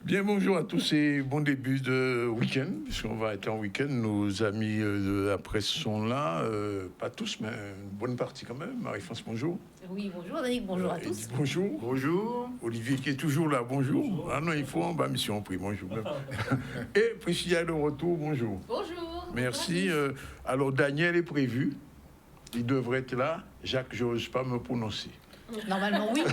Bien, bonjour à tous et bon début de week-end, puisqu'on va être en week-end. Nos amis de la presse sont là, pas tous, mais une bonne partie quand même. Marie-France, bonjour. Oui, bonjour Danick, bonjour à tous. Bonjour. Bonjour. Olivier qui est toujours là, bonjour. Ah non, il faut en bas, mission pris, bonjour. Et Priscilla de retour, bonjour. Bonjour. Merci. Alors, Daniel est prévu, il devrait être là. Jacques, je n'ose pas me prononcer. Normalement, oui.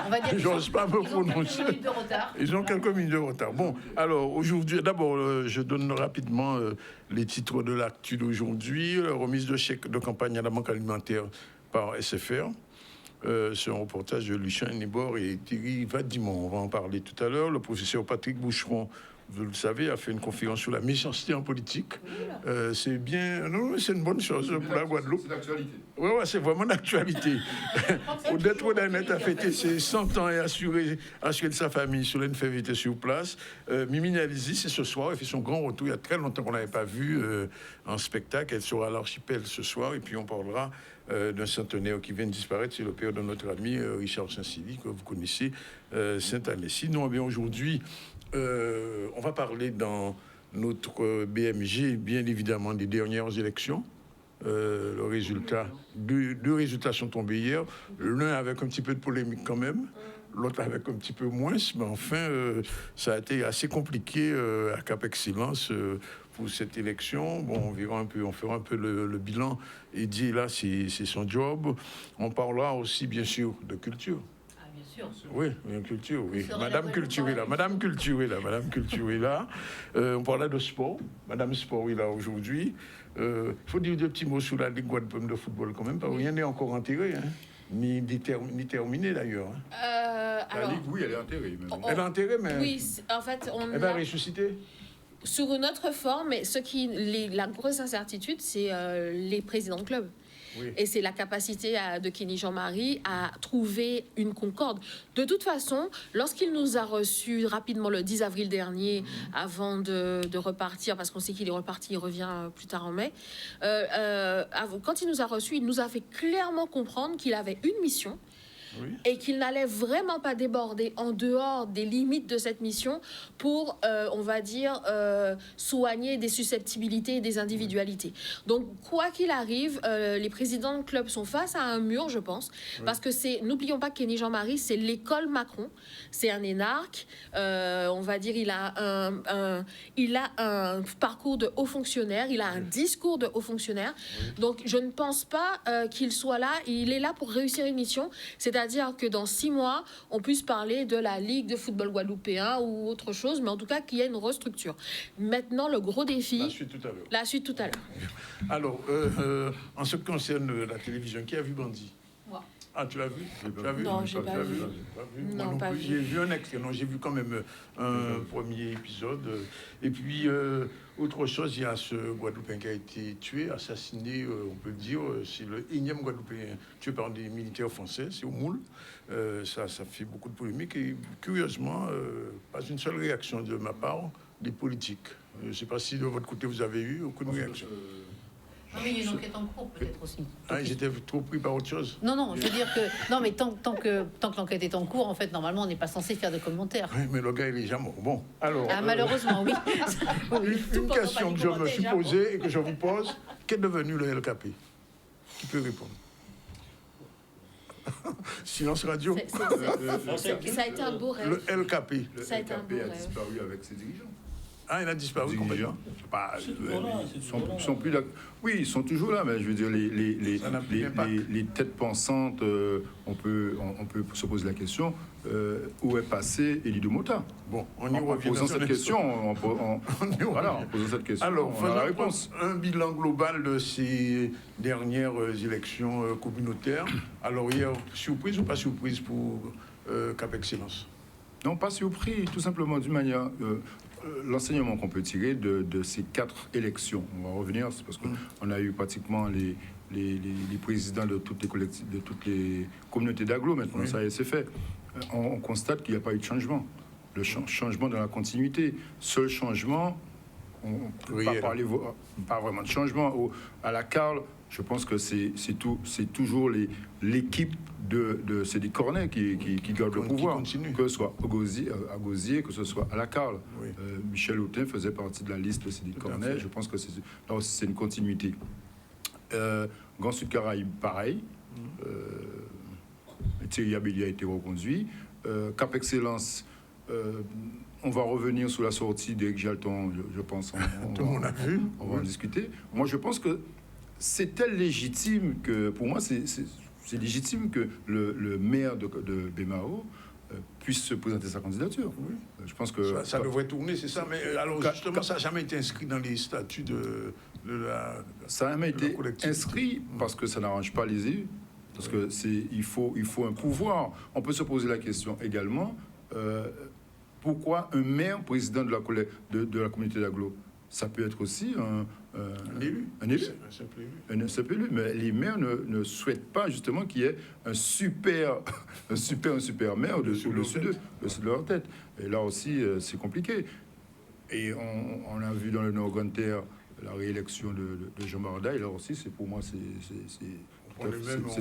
On va dire J'ose pas me prononcer. Ils ont quelques minutes de retard. Ils ont quelques minutes de retard. Bon, alors aujourd'hui, d'abord, je donne rapidement les titres de l'actu d'aujourd'hui. Remise de chèque de campagne à la Banque alimentaire par SFR. C'est un reportage de Lucien Nibor et Thierry Vadimon. On va en parler tout à l'heure. Le professeur Patrick Boucheron, vous le savez, a fait une conférence sur la méchanceté en politique. C'est bien, non, c'est une bonne chose pour la Guadeloupe. C'est l'actualité. Oui, c'est vraiment d'actualité. Odette Rodanet a fêté ses 100 ans et assuré de sa famille. Solène Fèvre était sur place. Mimi Nalizi, c'est ce soir. Elle fait son grand retour. Il y a très longtemps qu'on ne l'avait pas vue en spectacle. Elle sera à l'Archipel ce soir. Et puis on parlera d'un centenaire qui vient de disparaître. C'est le père de notre ami Richard Saint-Silly, que vous connaissez, Sainte-Année. Sinon, bien aujourd'hui, on va parler dans notre BMG, bien évidemment, des dernières élections. Le résultat, deux résultats sont tombés hier. L'un avec un petit peu de polémique quand même, l'autre avec un petit peu moins. Mais enfin, ça a été assez compliqué à Cap Excellence pour cette élection. Bon, on fera un peu le bilan. Et dit là, c'est son job. On parlera aussi, bien sûr, de culture. Bien sûr. Oui, bien culture, oui. Madame Culture est là. Madame Culture est là. On parlait de sport. Madame Sport est là aujourd'hui. Il faut dire deux petits mots sur la Ligue Guadeloupe de football quand même, parce que rien n'est encore enterré, hein, ni terminé d'ailleurs. La Ligue, oui, elle est enterrée. Elle est enterrée, mais Oui, en fait, elle va ressusciter. Sur une autre forme, mais la grosse incertitude, c'est les présidents de club. Oui. Et c'est la capacité de Kenny Jean-Marie à trouver une concorde. De toute façon, lorsqu'il nous a reçus rapidement le 10 avril dernier, avant de repartir, parce qu'on sait qu'il est reparti, il revient plus tard en mai, quand il nous a reçus, il nous a fait clairement comprendre qu'il avait une mission. Oui. Et qu'il n'allait vraiment pas déborder en dehors des limites de cette mission pour, on va dire, soigner des susceptibilités et des individualités. Donc, quoi qu'il arrive, les présidents de club sont face à un mur, je pense, parce que n'oublions pas que Kenny Jean-Marie, c'est l'école Macron, c'est un énarque, on va dire, il a un parcours de haut fonctionnaire, il a un discours de haut fonctionnaire. Donc, je ne pense pas qu'il soit là, il est là pour réussir une mission, c'est-à-dire que dans 6 mois, on puisse parler de la Ligue de football guadeloupéen ou autre chose, mais en tout cas qu'il y ait une restructure. Maintenant, le gros défi... La suite tout à l'heure. Alors, en ce qui concerne la télévision, qui a vu Bandit? Moi. Ah, tu l'as vu? Non, j'ai pas vu. Non, pas vu. J'ai vu un extrait. Non, j'ai vu quand même un premier épisode. Et puis, autre chose, il y a ce Guadeloupéen qui a été tué, assassiné, on peut le dire. C'est le énième Guadeloupéen tué par des militaires français. C'est au Moule. Ça fait beaucoup de polémiques. Et curieusement, pas une seule réaction de ma part des politiques. Je ne sais pas si de votre côté, vous avez eu aucune réaction. Non, mais il y a une enquête en cours, peut-être aussi. Ah, j'étais trop pris par autre chose. Non, je veux dire que... Non, mais tant que l'enquête est en cours, en fait, normalement, on n'est pas censé faire de commentaires. Oui, mais le gars, il est déjà mort. Bon, alors... Ah, malheureusement, oui. Une question que je me suis posée et que je vous pose, qu'est devenu le LKP? Qui peut répondre? Silence radio. Ça a été un beau rêve. Le LKP. Le LKP a disparu avec ses dirigeants. Ah, il a disparu complètement. Ils sont plus là. Oui, ils sont toujours là, mais je veux dire, les têtes pensantes, on peut se poser la question, où est passé Elie de Mota? Bon, on y revient. En posant cette question, alors, on a la réponse. Un bilan global de ces dernières élections communautaires. Alors, hier, surprise ou pas surprise pour Cap Excellence? Non, pas surpris, tout simplement d'une manière... l'enseignement qu'on peut tirer de ces 4 élections, on va revenir, c'est parce qu'on a eu pratiquement les présidents de toutes les communautés d'agglo, maintenant ça c'est fait. On constate qu'il n'y a pas eu de changement. Le changement dans la continuité. Seul changement, pas vraiment de changement. À la Carle, je pense que c'est toujours l'équipe c'est des Cornets qui gardent le pouvoir, que ce soit à Gosier, que ce soit à la Carle. Oui. Michel Autain faisait partie de la liste de ces Cornets. Je pense que là aussi c'est une continuité. Grand Sud Caraïbes, pareil. Thierry Abéli a été reconduit. Cap Excellence, on va revenir sur la sortie d'Éric Jalton, je pense. Tout le monde a vu. On va en discuter. Moi, je pense que c'était légitime que, pour moi, c'est légitime que le maire de Bémao puisse se présenter sa candidature. Oui. Je pense que ça devrait tourner, c'est ça. Mais alors justement, ça n'a jamais été inscrit dans les statuts de la. Ça n'a jamais été inscrit parce que ça n'arrange pas les élus. Parce que il faut un pouvoir. On peut se poser la question également pourquoi un maire président de la communauté d'agglo? Ça peut être aussi un élu. Un simple élu. Mais les maires ne souhaitent pas justement qu'il y ait un super maire au-dessus de leur tête. Et là aussi, c'est compliqué. Et on a vu dans le Nord-Grand-Terre la réélection de Jean Barda. Et là aussi, pour moi, c'est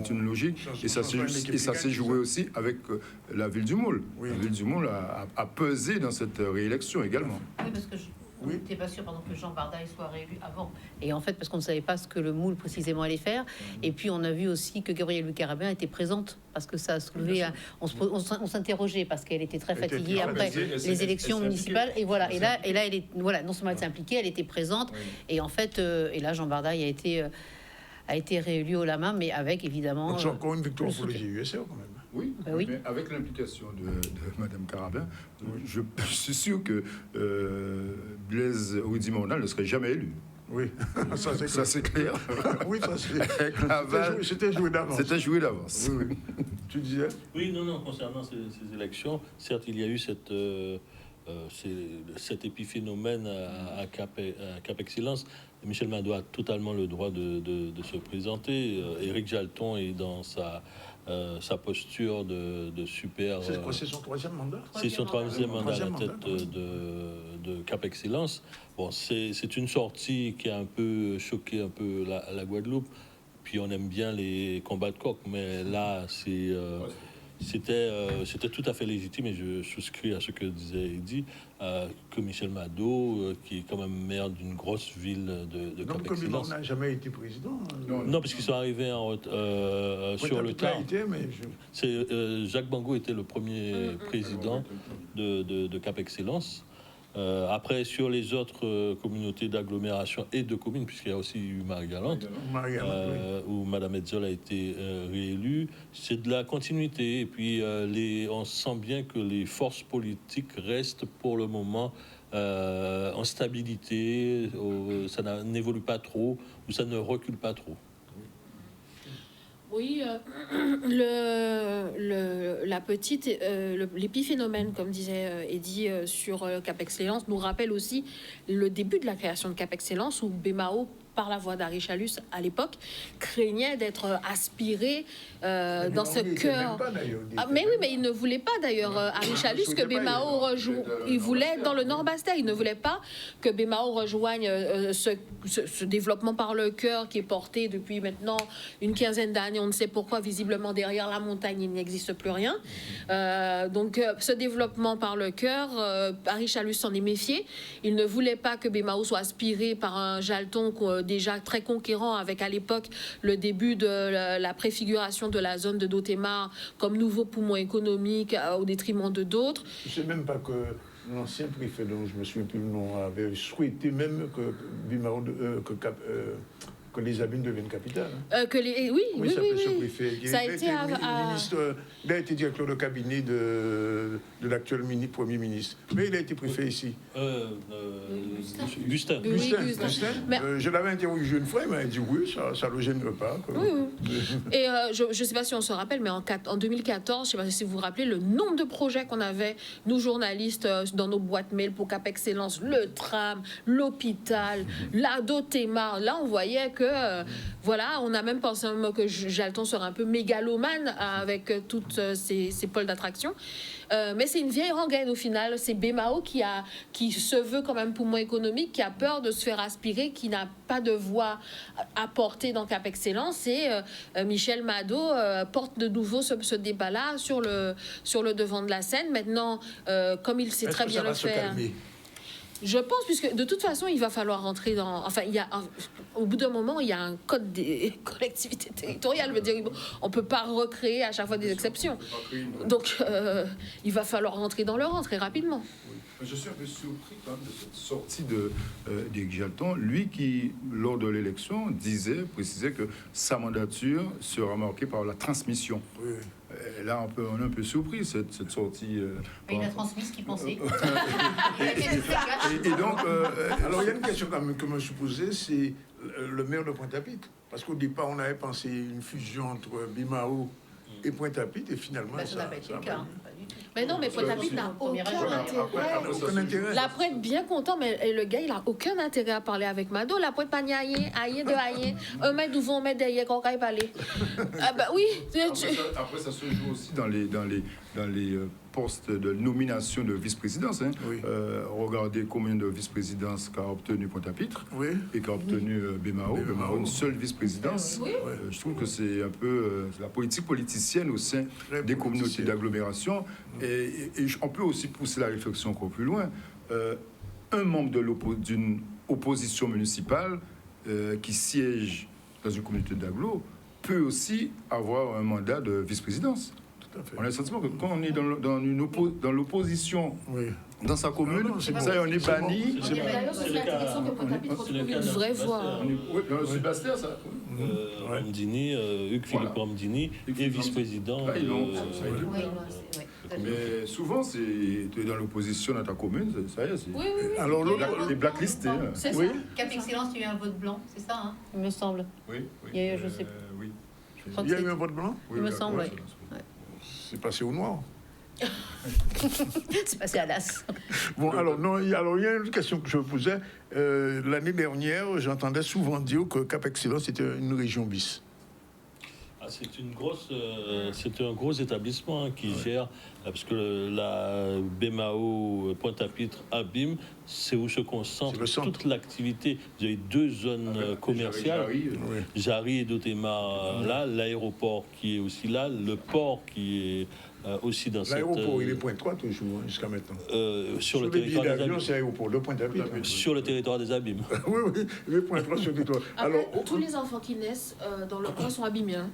une logique. Et ça s'est joué aussi avec la ville du Moule. Oui. La ville du Moule a pesé dans cette réélection également. Oui, parce que on n'était pas sûr que Jean Bardaille soit réélu avant. Et en fait, parce qu'on ne savait pas ce que le Moule précisément allait faire. Et puis, on a vu aussi que Gabrielle Lucarabin était présente parce que ça a soulevé... On s'interrogeait parce qu'elle était très fatiguée après les élections municipales. Et voilà. Et là, elle est... Voilà, non seulement elle s'est impliquée, elle était présente. Oui. Et en fait, et là, Jean Bardaille a été réélu haut la main, mais avec, évidemment... C'est encore une victoire pour les GUSR, quand même. Oui, oui, mais avec l'implication de Mme Carabin, je suis sûr que Blaise Oudimona ne serait jamais élu. Oui, ça c'est clair. Oui, ça c'est... C'était joué d'avance. C'était joué d'avance. Oui. Tu disais? Oui, non, concernant ces élections, certes, il y a eu cet épiphénomène à Cap Excellence. Michel Mado a totalement le droit de se présenter. Éric Jalton est dans sa posture de super... C'est quoi, c'est son troisième mandat? C'est son troisième mandat à la tête de Cap Excellence. Bon, c'est une sortie qui a un peu choqué la Guadeloupe. Puis on aime bien les combats de coq, mais là, c'était tout à fait légitime, et je souscris à ce que disait Eddy, que Michel Mado, qui est quand même maire d'une grosse ville de Cap Excellence. Non, n'a jamais été président. Non, parce qu'ils sont arrivés sur le tard. C'est Jacques Bango était le premier président de Cap Excellence. Après, sur les autres communautés d'agglomération et de communes, puisqu'il y a aussi eu Marie-Galante, où Madame Hetzel a été réélue, c'est de la continuité. Et puis, on sent bien que les forces politiques restent pour le moment en stabilité, ça n'évolue pas trop, ou ça ne recule pas trop. Oui, l'épiphénomène, comme disait Eddy, sur Cap Excellence, nous rappelle aussi le début de la création de Cap Excellence, où Bémao, par la voix d'Harry Chalus à l'époque, craignait d'être aspiré dans ce cœur. Mais oui, mais il ne voulait pas d'ailleurs, Harry Chalus, que Bémao rejoigne. Il voulait dans le Nord-Bastère, il ne voulait pas que Bémao rejoigne ce développement par le cœur qui est porté depuis maintenant une quinzaine d'années. On ne sait pourquoi, visiblement derrière la montagne, il n'existe plus rien. Donc ce développement par le cœur, Harry Chalus s'en est méfié. Il ne voulait pas que Bémao soit aspiré par un Jalton déjà très conquérant, avec à l'époque le début de la préfiguration de la zone de Dotémar comme nouveau poumon économique au détriment de d'autres. Je ne sais même pas que l'ancien préfet, dont je me souviens plus le nom, avait souhaité même que Bémao, que les Abîmes deviennent capitale. Oui. Ça a été il a été directeur de cabinet de l'actuel Premier ministre. Mais il a été préfet ici. Gustin. Je l'avais interrogé une fois, il m'a dit oui, ça ne le gêne pas. Et je ne sais pas si on se rappelle, mais en 2014, je ne sais pas si vous vous rappelez, le nombre de projets qu'on avait, nous journalistes, dans nos boîtes mail pour Cap Excellence, le tram, l'hôpital, la Dotémar. Là, on voyait que que, voilà, on a même pensé un moment que Jalton serait un peu mégalomane avec toutes ces pôles d'attraction. Mais c'est une vieille rengaine au final. C'est Bemao qui se veut quand même poumon économique, qui a peur de se faire aspirer, qui n'a pas de voix à porter dans Cap Excellence. Et Michel Mado porte de nouveau ce débat-là sur le devant de la scène. Maintenant, comme il sait très bien le faire... Je pense, puisque de toute façon, il va falloir rentrer dans... Enfin, au bout d'un moment, il y a un code des collectivités territoriales. Je veux dire, on ne peut pas recréer à chaque fois des exceptions. Donc, il va falloir rentrer dans le rang très rapidement. Oui. Je suis un peu surpris quand même de cette sortie d'Éric Jalton. Lui qui, lors de l'élection, précisait que sa mandature sera marquée par la transmission. Oui. Et là, on est un peu surpris, cette sortie. Il a transmis ce qu'il pensait. Et donc, alors, il y a une question quand même que je me suis posée, c'est le maire de Pointe-à-Pitre. Parce qu'au départ, on avait pensé une fusion entre Bemao et Pointe-à-Pitre, et finalement, ça n'a pas été le cas. Mais non, mais Pointe-à-Pitre n'a aucun intérêt. La Pointe bien content, mais le gars, il a aucun intérêt à parler avec Mado. La Pointe pas aïe de aïe. Un mètre devant, un mètre derrière, quand il parler. Ah bah oui. Après, ça se joue aussi dans les postes de nomination de vice-présidence. Hein. Oui. Regardez combien de vice-présidences qu'a obtenu Pointe-à-Pitre et qu'a obtenu Bemao. Bemao, une seule vice-présidence. Oui. Je trouve que c'est un peu la politique politicienne au sein des communautés d'agglomération. Et on peut aussi pousser la réflexion encore plus loin. Un membre d'une opposition municipale qui siège dans une communauté d'agglo peut aussi avoir un mandat de vice-présidence. On a le sentiment que quand on est dans l'opposition dans sa commune, on est banni. D'ailleurs, c'est intéressant que Pointe-à-Pitre retrouve une vraie voix. C'est Bastère, ça. Ramdini, Hugues-Philippe Ramdini est vice-président. Mais souvent, c'est dans l'opposition dans ta commune, ça y est. Oui. Alors, les blacklistés. C'est ça. Cap Excellence, il y a eu un vote blanc, c'est ça, hein, il me semble. Oui. Il y a eu, je sais. Oui. Il y a eu un vote blanc? Il me semble, oui. C'est passé au noir. C'est passé à l'as. Bon, alors, il y a une question que je me posais. L'année dernière, j'entendais souvent dire que Cap Excellence était une région bis. C'est un gros établissement qui gère, parce que la Bemao, Pointe-à-Pitre, Abîme, c'est où se concentre toute l'activité. Vous avez deux zones commerciales, Jarry et Dotema, là, l'aéroport qui est aussi là, le port qui est aussi dans cette... L'aéroport, il est Pointe-3 toujours, jusqu'à maintenant. Sur le territoire des Abîmes. C'est l'aéroport de Pointe-à-Pitre. Sur le territoire des Abîmes. Oui, il est Pointe-3 sur le territoire. Alors, tous les enfants qui naissent dans le coin sont abîmiens.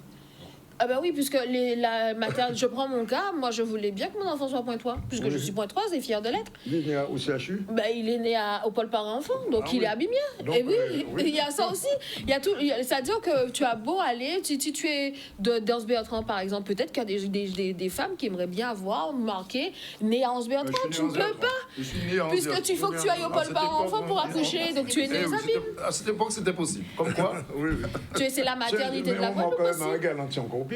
Ah ben oui, puisque je prends mon cas, moi je voulais bien que mon enfant soit pointois, puisque je suis pointoise et fière de l'être. Il est né au CHU? Ben, il est né au pôle parent-enfant, donc il est abîmien. Et il y a ça aussi. C'est-à-dire que tu as beau aller, si tu es d'Anse Bertrand par exemple, peut-être qu'il y a des femmes qui aimeraient bien avoir marqué né à Anse Bertrand. Tu ne peux pas, puisque il faut que tu ailles au pôle parent-enfant pour accoucher, donc tu es né aux Abîmes. À cette époque, c'était possible. Comme quoi? C'est la maternité de la Guadeloupe aussi.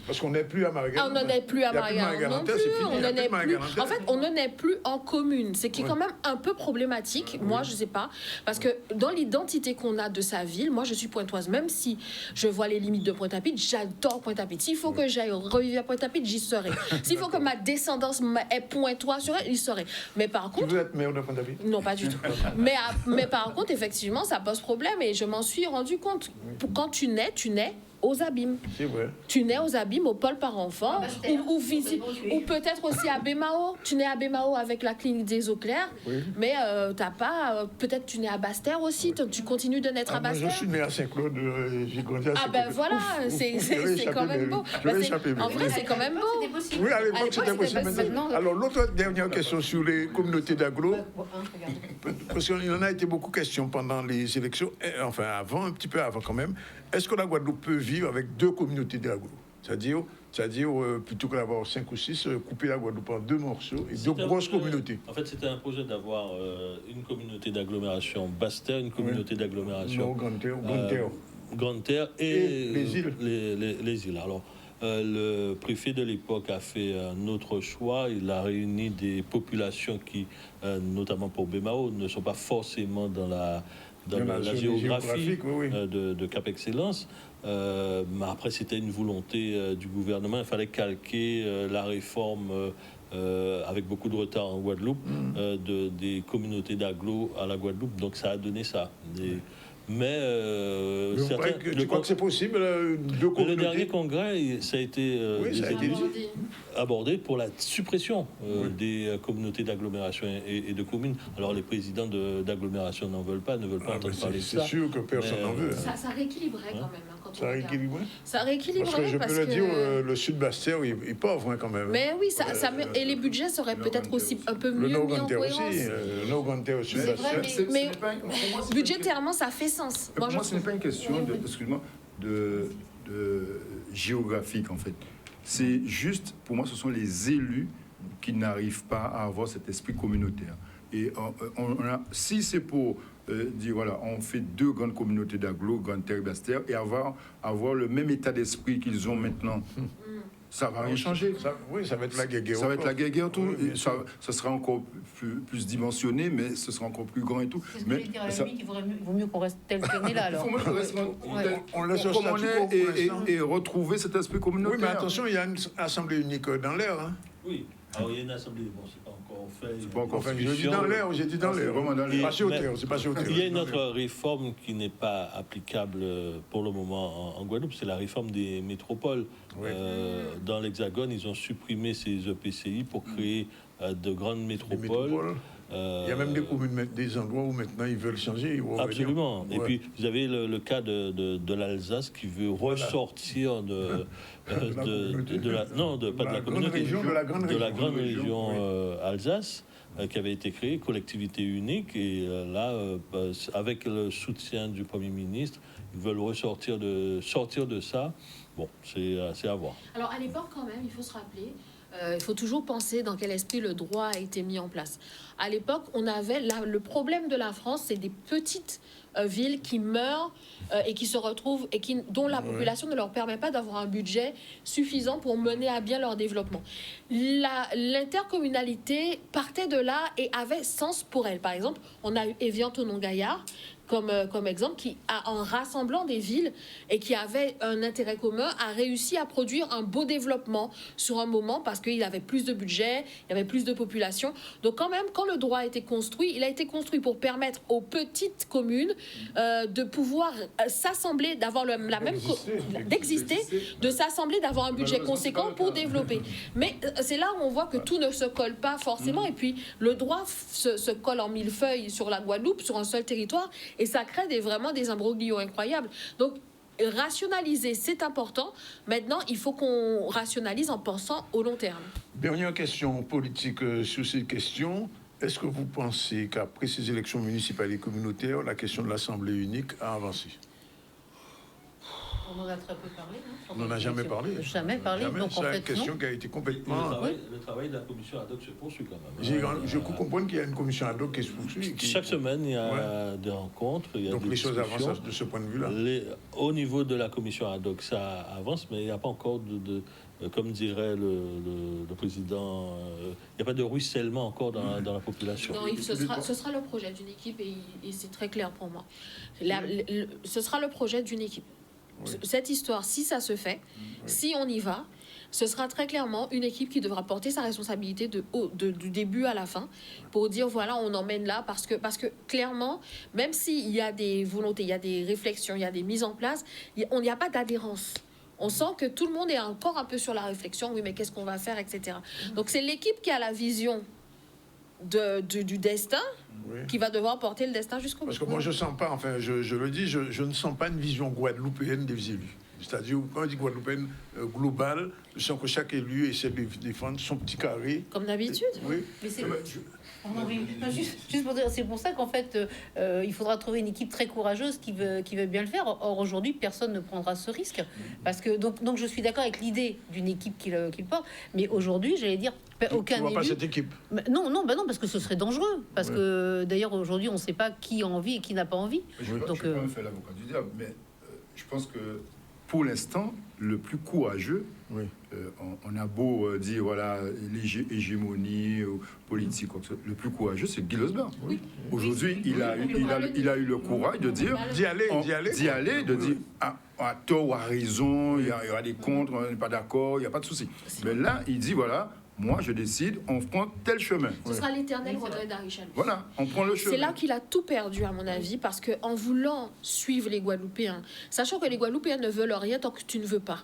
Parce qu'on n'est plus à Marie-Galante. On n'en est plus à Marie-Galante non plus. En fait, on n'en est plus en commune. C'est qui est quand même un peu problématique. Moi, je sais pas. Parce que dans l'identité qu'on a de sa ville, moi, je suis pointoise. Même si je vois les limites de Pointe-à-Pitre, j'adore Pointe-à-Pitre. S'il faut que j'aille revivre à Pointe-à-Pitre, j'y serai. S'il faut que ma descendance est pointoise sur elle, j'y serai. Mais par contre... Tu veux être maire de Pointe-à-Pitre? Non, pas du tout. Mais par contre, effectivement, ça pose problème. Et je m'en suis rendu compte. Quand tu nais aux Abîmes. C'est vrai. Tu nais aux Abîmes, au pôle par enfant, ou peut-être aussi à Bemao. Tu nais à Bemao avec la clinique des eaux claires, mais t'as pas. Peut-être tu nais à Bastère aussi. Tu continues de naître à Bastère. Je suis né à Saint-Claude. J'ai grandi à Saint-Claude. Ah ben voilà, c'est quand même beau. En vrai, c'est quand même beau. Oui, à l'époque c'était possible. Alors l'autre dernière question sur les communautés d'agglo, parce qu'il en a été beaucoup question pendant les élections, enfin avant, un petit peu avant quand même. Est-ce que la Guadeloupe peut vivre avec deux communautés d'agglo? C'est-à-dire plutôt que d'avoir 5 ou 6, couper la Guadeloupe en deux morceaux et deux grosses communautés. En fait, c'était un projet d'avoir une communauté d'agglomération Bastère, une communauté d'agglomération Grande Terre et les îles. Les îles. Alors, le préfet de l'époque a fait un autre choix. Il a réuni des populations qui, notamment pour Bemao, ne sont pas forcément dans dans la géographie oui. de Cap Excellence. Mais après, c'était une volonté du gouvernement. Il fallait calquer la réforme avec beaucoup de retard en Guadeloupe des communautés d'agglo à la Guadeloupe. Donc ça a donné ça. Mais tu crois que c'est possible le dernier congrès, ça a été, abordé pour la suppression des communautés d'agglomération et de communes. Alors les présidents d'agglomération ne veulent pas entendre parler de ça. C'est sûr que personne n'en veut. Ça rééquilibrerait quand même. Quand ça rééquilibrerait. Ça rééquilibrerait parce que je peux le dire, le sud Bastère est pauvre quand même. Mais oui, et les budgets seraient peut-être aussi un peu mieux mis en cohérence. Le Nord-Gantais au sud Bastère. Mais budgétairement, ça fait sens. Pour moi, ce n'est pas une question de géographique, en fait. C'est juste, pour moi, ce sont les élus qui n'arrivent pas à avoir cet esprit communautaire. Et si c'est pour dire, voilà, on fait 2 grandes communautés d'agglo, Grande-Terre et Basse-Terre, et avoir le même état d'esprit qu'ils ont maintenant, ça va rien changer. Ça va être la guéguerre. Ça va être la guéguerre, tout. Ça sera encore plus dimensionné, mais ce sera encore plus grand et tout. C'est ce que je veux dire, à la limite, il vaut mieux qu'on reste tel qu'on est là, alors. On laisse au statu quo et retrouver cet esprit communautaire. Oui, mais attention, il y a une assemblée unique dans l'air. Hein. Oui. Alors, il y a une assemblée, c'est pas encore fait. C'est pas encore fait. Je dis dans l'air, j'ai dit dans l'air. C'est passé au terre, c'est passé au terre. Il y a une autre réforme qui n'est pas applicable pour le moment en Guadeloupe, c'est la réforme des métropoles. Dans l'Hexagone, ils ont supprimé ces EPCI pour créer de grandes métropoles. Il y a même des communes, des endroits où maintenant ils veulent changer. Absolument. Et puis, vous avez le cas de l'Alsace qui veut ressortir de la grande région Alsace qui avait été créée, collectivité unique. Et avec le soutien du Premier ministre, ils veulent sortir de ça. Bon, c'est à voir. Alors, à l'époque, quand même, il faut se rappeler... il faut toujours penser dans quel esprit le droit a été mis en place. À l'époque, on avait le problème de la France, c'est des petites villes qui meurent et qui se retrouvent et dont la population ne leur permet pas d'avoir un budget suffisant pour mener à bien leur développement. L'intercommunalité partait de là et avait sens pour elle. Par exemple, on a eu Évian-Thonon-Gaillard comme exemple, qui, en rassemblant des villes et qui avait un intérêt commun, a réussi à produire un beau développement sur un moment parce qu'il avait plus de budget, il y avait plus de population. Donc quand même, quand le droit a été construit, il a été construit pour permettre aux petites communes de pouvoir s'assembler, d'avoir d'exister, de s'assembler, d'avoir un budget conséquent pour développer. Mais c'est là où on voit que tout ne se colle pas forcément. Et puis, le droit se colle en millefeuille sur la Guadeloupe, sur un seul territoire. Et ça crée vraiment des imbroglios incroyables. Donc, rationaliser, c'est important. Maintenant, il faut qu'on rationalise en pensant au long terme. Dernière question politique sur ces questions. Est-ce que vous pensez qu'après ces élections municipales et communautaires, la question de l'Assemblée unique a avancé? On en a très peu parlé. On n'en a jamais parlé. Jamais parlé. Donc, c'est une question qui a été complètement... Le travail de la commission ad hoc se poursuit quand même. Je comprends qu'il y a une commission ad hoc qui se poursuit. Chaque semaine, il y a des rencontres. Il y a donc les choses avancent de ce point de vue-là. Au niveau de la commission ad hoc, ça avance, mais il n'y a pas encore comme dirait le président, il n'y a pas de ruissellement encore dans la population. Non, ce sera le projet d'une équipe et c'est très clair pour moi. Ce sera le projet d'une équipe. Oui. Cette histoire, si ça se fait, si on y va, ce sera très clairement une équipe qui devra porter sa responsabilité du début à la fin pour dire voilà, on emmène là parce que clairement, même s'il y a des volontés, il y a des réflexions, il y a des mises en place, il n'y a pas d'adhérence. On sent que tout le monde est encore un peu sur la réflexion, oui, mais qu'est-ce qu'on va faire, etc. Donc c'est l'équipe qui a la vision du destin qui va devoir porter le destin jusqu'au bout. Parce que moi, je ne sens pas, enfin, je le dis, je ne sens pas une vision guadeloupéenne des élus. C'est-à-dire, quand on dit guadeloupéenne globale, je sens que chaque élu essaie de défendre son petit carré. Comme d'habitude. Oui. Mais c'est... Juste pour dire, c'est pour ça qu'en fait, il faudra trouver une équipe très courageuse qui veut bien le faire. Or, aujourd'hui, personne ne prendra ce risque. Parce que, donc je suis d'accord avec l'idée d'une équipe qui le porte. Mais aujourd'hui, j'allais dire, aucun élu... Tu vois pas cette équipe? Non, parce que ce serait dangereux. Parce que, d'ailleurs, aujourd'hui, on ne sait pas qui a envie et qui n'a pas envie. Je ne vais pas me faire l'avocat du diable, mais je pense que pour l'instant, le plus courageux, Oui. on a beau dire, voilà, l'hégémonie politique, le plus courageux, c'est Guy Losbard. Oui. Aujourd'hui, il a eu le courage de dire... D'y aller. De dire, à tort ou à raison, il y aura des contre, on n'est pas d'accord, il n'y a pas de souci. Mais là, il dit, voilà, moi, je décide, on prend tel chemin. Ce sera l'éternel regret d'Harry Chalus. Voilà, on prend le chemin. C'est là qu'il a tout perdu, à mon avis, parce qu'en voulant suivre les Guadeloupéens, sachant que les Guadeloupéens ne veulent rien tant que tu ne veux pas.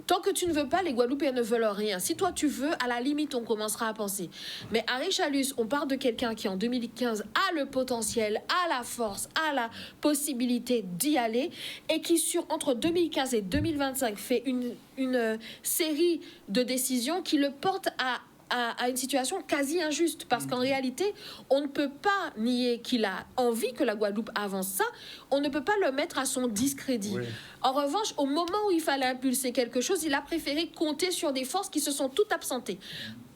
Tant que tu ne veux pas, les Guadeloupéens ne veulent rien. Si toi tu veux, à la limite, on commencera à penser. Mais Harry Chalus, on parle de quelqu'un qui en 2015 a le potentiel, a la force, a la possibilité d'y aller, et qui entre 2015 et 2025 fait une série de décisions qui le portent à une situation quasi injuste, parce qu'en réalité, on ne peut pas nier qu'il a envie que la Guadeloupe avance ça, on ne peut pas le mettre à son discrédit. Oui. En revanche, au moment où il fallait impulser quelque chose, il a préféré compter sur des forces qui se sont toutes absentées.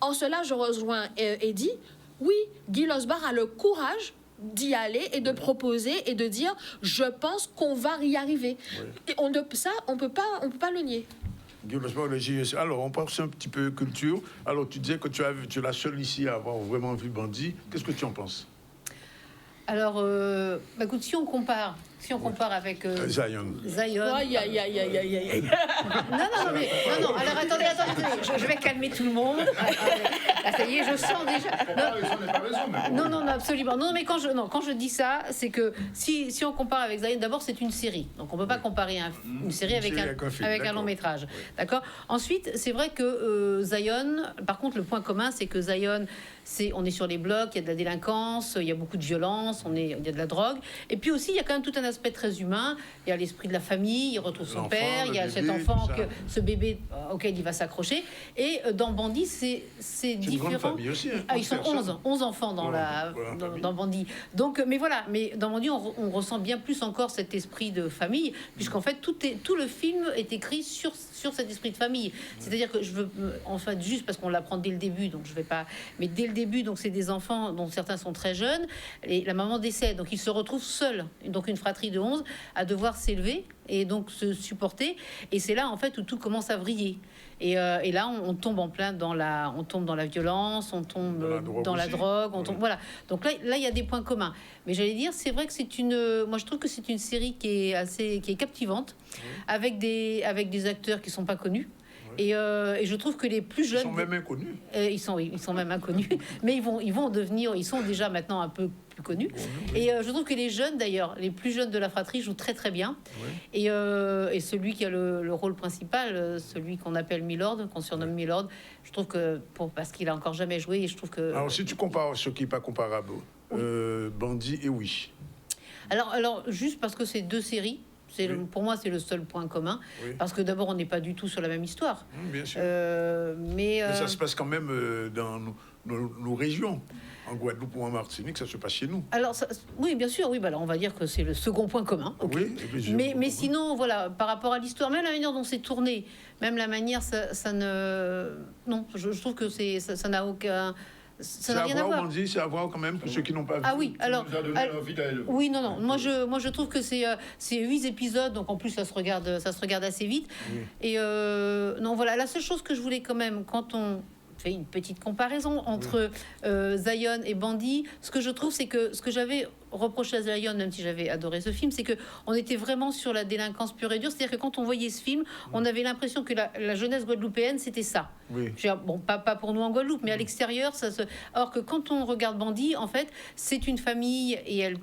En cela, je rejoins Eddy. Oui, Guy Losbard a le courage d'y aller et de proposer et de dire « je pense qu'on va y arriver oui. ». Et on peut pas le nier. Alors, on passe un petit peu culture. Alors, tu disais que tu es la seule ici à avoir vraiment vu Bandit. Qu'est-ce que tu en penses? Alors, écoute, si on compare avec Zion. Aïe. Non. Alors, attendez. Je vais calmer tout le monde. Là, ça y est, je sens déjà. Non, absolument. Non, mais quand je dis ça, c'est que si on compare avec Zion, d'abord, c'est une série. Donc, on ne peut pas comparer une série avec un long métrage. Oui. D'accord. Ensuite, c'est vrai que Zion, par contre, le point commun, c'est que Zion, on est sur les blocs, il y a de la délinquance, il y a beaucoup de violence, il y a de la drogue. Et puis aussi, il y a quand même tout un aspect très humain. Il y a l'esprit de la famille, il retrouve son père, il y a cet enfant, ce bébé auquel il va s'accrocher. Et dans Bandit, c'est différent. Aussi, hein, ils sont 11 enfants dans Bandit. Donc, mais dans Bandit, on ressent bien plus encore cet esprit de famille, puisqu'en fait, tout le film est écrit sur cet esprit de famille. C'est-à-dire que je veux, en fait, juste parce qu'on l'apprend dès le début, donc je vais pas... Mais dès le début, donc c'est des enfants dont certains sont très jeunes, et la maman décède, donc ils se retrouvent seuls, donc une fratrie de 11, à devoir s'élever et donc se supporter. Et c'est là, en fait, où tout commence à vriller. Et là, on tombe en plein dans la violence, on tombe dans la drogue, voilà. Donc là, il y a des points communs. Mais j'allais dire, c'est vrai que moi, je trouve que c'est une série qui est captivante, avec des acteurs qui sont pas connus. Et je trouve que les plus jeunes... Ils sont même inconnus. Ils sont même inconnus. Mais ils vont devenir... Ils sont déjà maintenant un peu plus connus. Oui. Et je trouve que les jeunes, d'ailleurs, les plus jeunes de la fratrie jouent très très bien. Oui. Et celui qui a le rôle principal, celui qu'on appelle Milord, qu'on surnomme Milord, je trouve que... parce qu'il a encore jamais joué, et je trouve que... Alors, si tu compares ce qui n'est pas comparable, Bandit et Oui. Alors, juste parce que c'est deux séries, pour moi, c'est le seul point commun. Oui. Parce que d'abord, on n'est pas du tout sur la même histoire. Bien sûr. Mais ça se passe quand même dans nos régions. En Guadeloupe ou en Martinique, ça se passe chez nous. Alors, oui, bien sûr. Oui, alors on va dire que c'est le second point commun. Okay. Oui, mais sinon, voilà, par rapport à l'histoire, même la manière dont c'est tourné, même la manière, ça ne... Non, je trouve que ça n'a aucun... Ça n'a rien à voir. C'est à voir quand même pour ceux qui n'ont pas vu. Ah oui, alors... Oui, non. Moi, je trouve que c'est 8 épisodes, donc en plus, ça se regarde assez vite. Oui. Et non, voilà, la seule chose que je voulais quand même, quand on fait une petite comparaison entre Zion et Bandit, ce que je trouve, c'est que ce que j'avais reproché à Zion, même si j'avais adoré ce film, c'est que on était vraiment sur la délinquance pure et dure. C'est-à-dire que quand on voyait ce film, on avait l'impression que la jeunesse guadeloupéenne, c'était ça. Oui. Bon, pas pour nous en Guadeloupe, mais à l'extérieur, alors que quand on regarde Bandit, en fait, c'est une famille et elle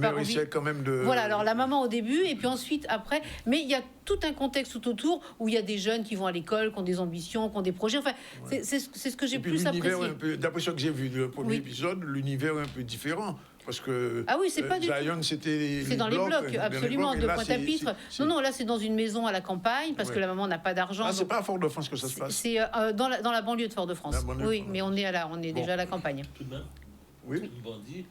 part en vie. Quand même de... Voilà, alors la maman au début et puis ensuite après, mais il y a tout un contexte tout autour où il y a des jeunes qui vont à l'école, qui ont des ambitions, qui ont des projets. Enfin, c'est ce que j'ai plus apprécié. D'après ce que j'ai vu le premier épisode, l'univers est un peu différent. Parce que c'est pas Zion, c'est dans les blocs, absolument, de Pointe-à-Pitre. Non, là, c'est dans une maison à la campagne, parce que la maman n'a pas d'argent. Ah, c'est pas à Fort-de-France que ça se passe. C'est dans la banlieue de Fort-de-France. Oui, mais on est déjà à la campagne. Tout de même, Bandit,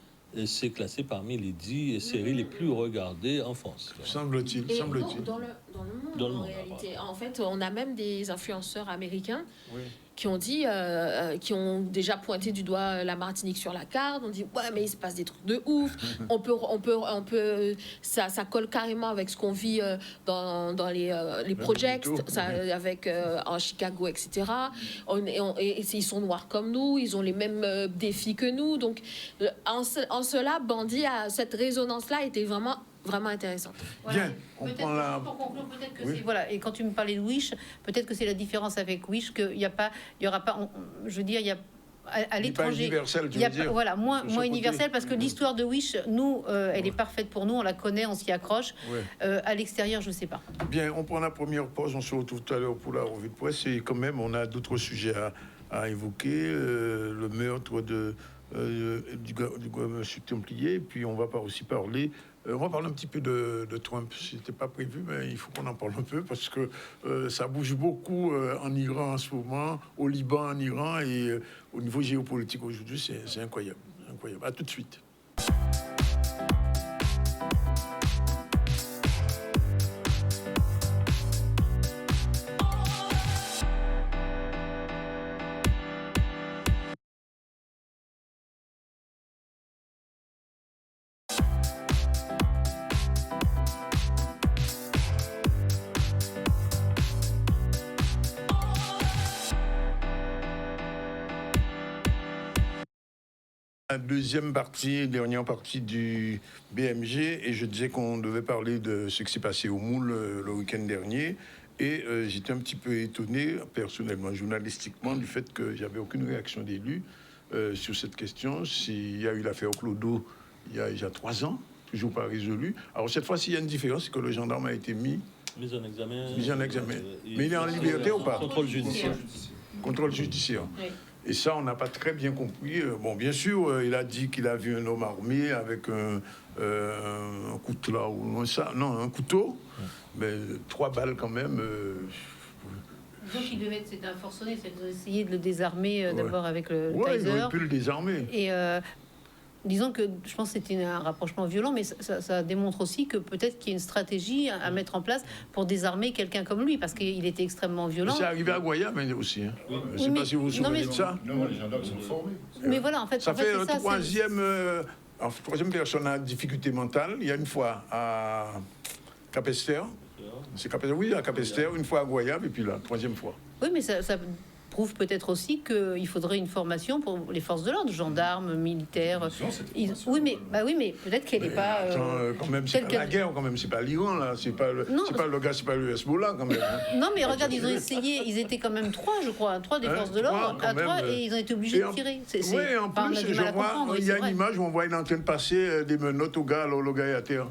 c'est classé parmi les 10 séries les plus regardées en France. Semble-t-il. dans le monde, Dans le en monde, réalité. En fait, on a même des influenceurs américains Oui. qui ont dit, qui ont déjà pointé du doigt la Martinique sur la carte. On dit ouais, mais il se passe des trucs de ouf. on peut, ça colle carrément avec ce qu'on vit dans les projects, avec en Chicago, etc. Et ils sont noirs comme nous, ils ont les mêmes défis que nous. Donc, en cela, Bandit a cette résonance-là était vraiment intéressante. Voilà. Bien, on prend la... Pour conclure, peut-être que Oui. c'est... Voilà, et quand tu me parlais de Wish, peut-être que c'est la différence avec Wish, qu'il n'y a pas... Il y aura pas... je veux dire, il y a... À l'étranger, pas universel, tu il y a veux dire, voilà, moins de ce côté. universel, parce que l'histoire de Wish, nous, elle est parfaite pour nous, on la connaît, on s'y accroche. Ouais. À l'extérieur, je ne sais pas. Bien, on prend la première pause, on se retrouve tout à l'heure pour la revue de presse, et quand même, on a d'autres sujets à évoquer, le meurtre du gouverneur Templier, et puis on va aussi parler... on va parler un petit peu de Trump. C'était pas prévu, mais il faut qu'on en parle un peu parce que ça bouge beaucoup en Iran en ce moment, au Liban, en Iran et au niveau géopolitique aujourd'hui, c'est incroyable, incroyable. À tout de suite. La deuxième partie, dernière partie du BMG, et je disais qu'on devait parler de ce qui s'est passé au Moule le week-end dernier. Et j'étais un petit peu étonné, personnellement, journalistiquement, du fait qu'il n'y avait aucune réaction d'élu sur cette question. Il y a eu l'affaire Clodo il y a 3 ans, toujours pas résolu. Alors cette fois-ci, il y a une différence, c'est que le gendarme a été mis en examen. Mais il est en liberté ou pas? Contrôle judiciaire. Contrôle judiciaire. Oui. Et ça, on n'a pas très bien compris. Bon, bien sûr, il a dit qu'il a vu un homme armé avec un couteau, un couteau, mais 3 balles quand même. Donc, il devait être, c'était un forcené, c'est essayer de le désarmer d'abord avec le Ouais, il taser. aurait pu le désarmer. Et disons que je pense que c'était un rapprochement violent, mais ça démontre aussi que peut-être qu'il y a une stratégie à mettre en place pour désarmer quelqu'un comme lui, parce qu'il était extrêmement violent. C'est arrivé à Guayab aussi. Hein. Je ne sais pas si vous vous souvenez de ça. Non, les gendarmes sont formés. Mais voilà, en fait, Ça fait c'est le ça, troisième personne à difficulté mentale. Il y a une fois à Capesterre. C'est Capesterre, oui, à Capesterre, une fois à Guayab, et puis la 3e fois. Oui, mais ça prouve peut-être aussi qu'il faudrait une formation pour les forces de l'ordre, gendarmes, militaires. Oui, mais peut-être qu'elle n'est pas. Quand même, c'est pas la guerre, quand même, c'est pas l'Iran, là, c'est pas le Hezbollah, quand même. Hein. Non, mais regarde, ils ont essayé, ils étaient quand même 3, je crois, 3 des forces de l'ordre, à 3, et ils ont été obligés de tirer. Oui, en plus, je vois, il y a une image où on voit, il est en train de passer des menottes au gars, le gars est à terre.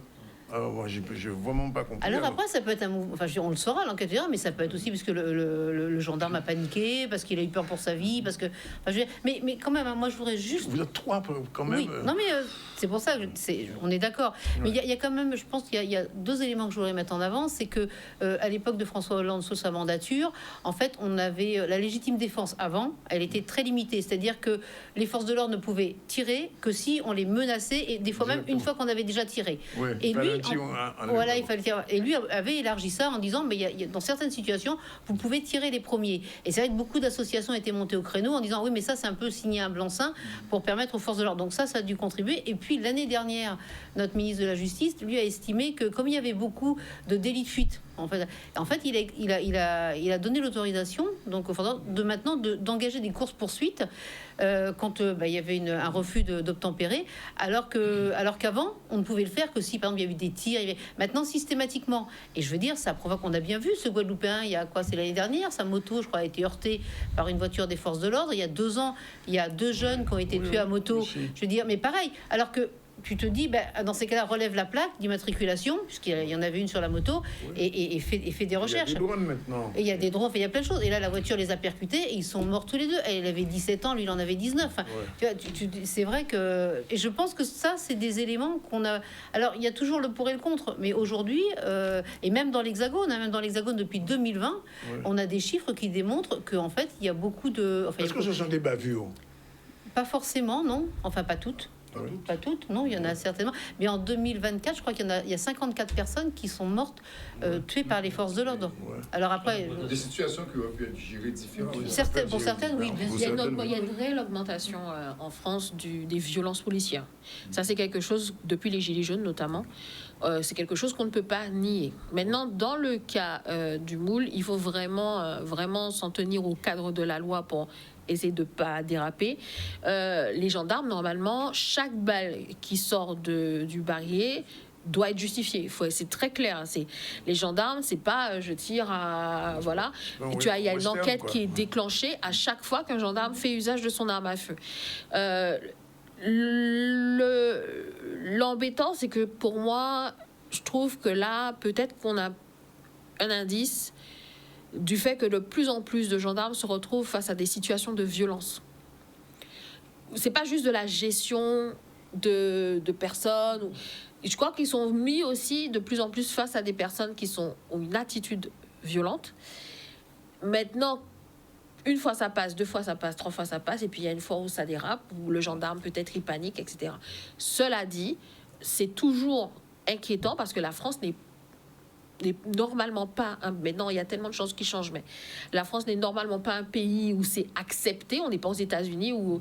Alors, moi, je n'ai vraiment pas compris. Alors après, ça peut être un mouvement. Enfin, on le saura, l'enquête verra, mais ça peut être aussi parce que le gendarme a paniqué, parce qu'il a eu peur pour sa vie, parce que. Enfin, mais quand même, hein, moi, je voudrais juste. Vous êtes 3 quand même. Oui, non, mais c'est pour ça que on est d'accord. Mais il y a quand même, je pense qu'il y a 2 éléments que je voudrais mettre en avant. C'est que à l'époque de François Hollande, sous sa mandature, en fait, on avait la légitime défense avant, elle était très limitée. C'est-à-dire que les forces de l'ordre ne pouvaient tirer que si on les menaçait, et des fois même une fois qu'on avait déjà tiré. Oui, et lui, voilà, il fallait tirer. Et lui avait élargi ça en disant, mais dans certaines situations, vous pouvez tirer les premiers. Et c'est vrai que beaucoup d'associations étaient montées au créneau en disant, oui, mais ça, c'est un peu signer un blanc-seing pour permettre aux forces de l'ordre. Donc ça a dû contribuer. Et puis l'année dernière, notre ministre de la Justice, lui, a estimé que comme il y avait beaucoup de délits de fuite, en fait, il a donné l'autorisation donc de maintenant d'engager des courses poursuites quand il y avait un refus d'obtempérer, alors qu'avant on ne pouvait le faire que si par exemple il y a eu des tirs. Maintenant systématiquement, et je veux dire, ça provoque, on a bien vu ce Guadeloupéen, il y a quoi, c'est l'année dernière, sa moto, je crois, a été heurtée par une voiture des forces de l'ordre. Il y a 2 ans, il y a 2 jeunes qui ont été tués à moto. Je veux dire, mais pareil, alors que tu te dis, dans ces cas-là, relève la plaque d'immatriculation, puisqu'il y en avait une sur la moto, et fait des recherches. Il y a des drones maintenant. Et il y a des drones, il y a plein de choses. Et là, la voiture les a percutés et ils sont morts tous les 2. Elle avait 17 ans, lui, il en avait 19. Enfin, c'est vrai que... Et je pense que ça, c'est des éléments qu'on a... Alors, il y a toujours le pour et le contre, mais aujourd'hui, et même dans l'Hexagone, depuis 2020, on a des chiffres qui démontrent qu'en fait, il y a beaucoup de... Est-ce que ce sont des bavures? Pas forcément, non. Enfin, pas toutes. Pas toutes, non, il y en a certainement. Mais en 2024, je crois qu'il y a 54 personnes qui sont mortes, tuées par les forces de l'ordre. Alors après... Des situations qui auraient pu être gérées différemment. Pour certaines, oui. Il y a une réelle augmentation en France des violences policières. Ça, c'est quelque chose, depuis les Gilets jaunes notamment, c'est quelque chose qu'on ne peut pas nier. Maintenant, dans le cas du Moule, il faut vraiment s'en tenir au cadre de la loi pour essayer de ne pas déraper. Les gendarmes, normalement, chaque balle qui sort du barillet doit être justifiée. C'est très clair. Les gendarmes, c'est pas je tire à... Voilà. Non, il y a une enquête qui est déclenchée à chaque fois qu'un gendarme fait usage de son arme à feu. L'embêtant, c'est que pour moi, je trouve que là, peut-être qu'on a un indice du fait que de plus en plus de gendarmes se retrouvent face à des situations de violence. C'est pas juste de la gestion de personnes. Je crois qu'ils sont mis aussi de plus en plus face à des personnes qui ont une attitude violente. Maintenant, une fois ça passe, 2 fois ça passe, 3 fois ça passe, et puis il y a une fois où ça dérape, où le gendarme peut-être il panique, etc. Cela dit, c'est toujours inquiétant parce que la France n'est normalement pas maintenant il y a tellement de choses qui changent, mais la France n'est normalement pas un pays où c'est accepté. On n'est pas aux États-Unis où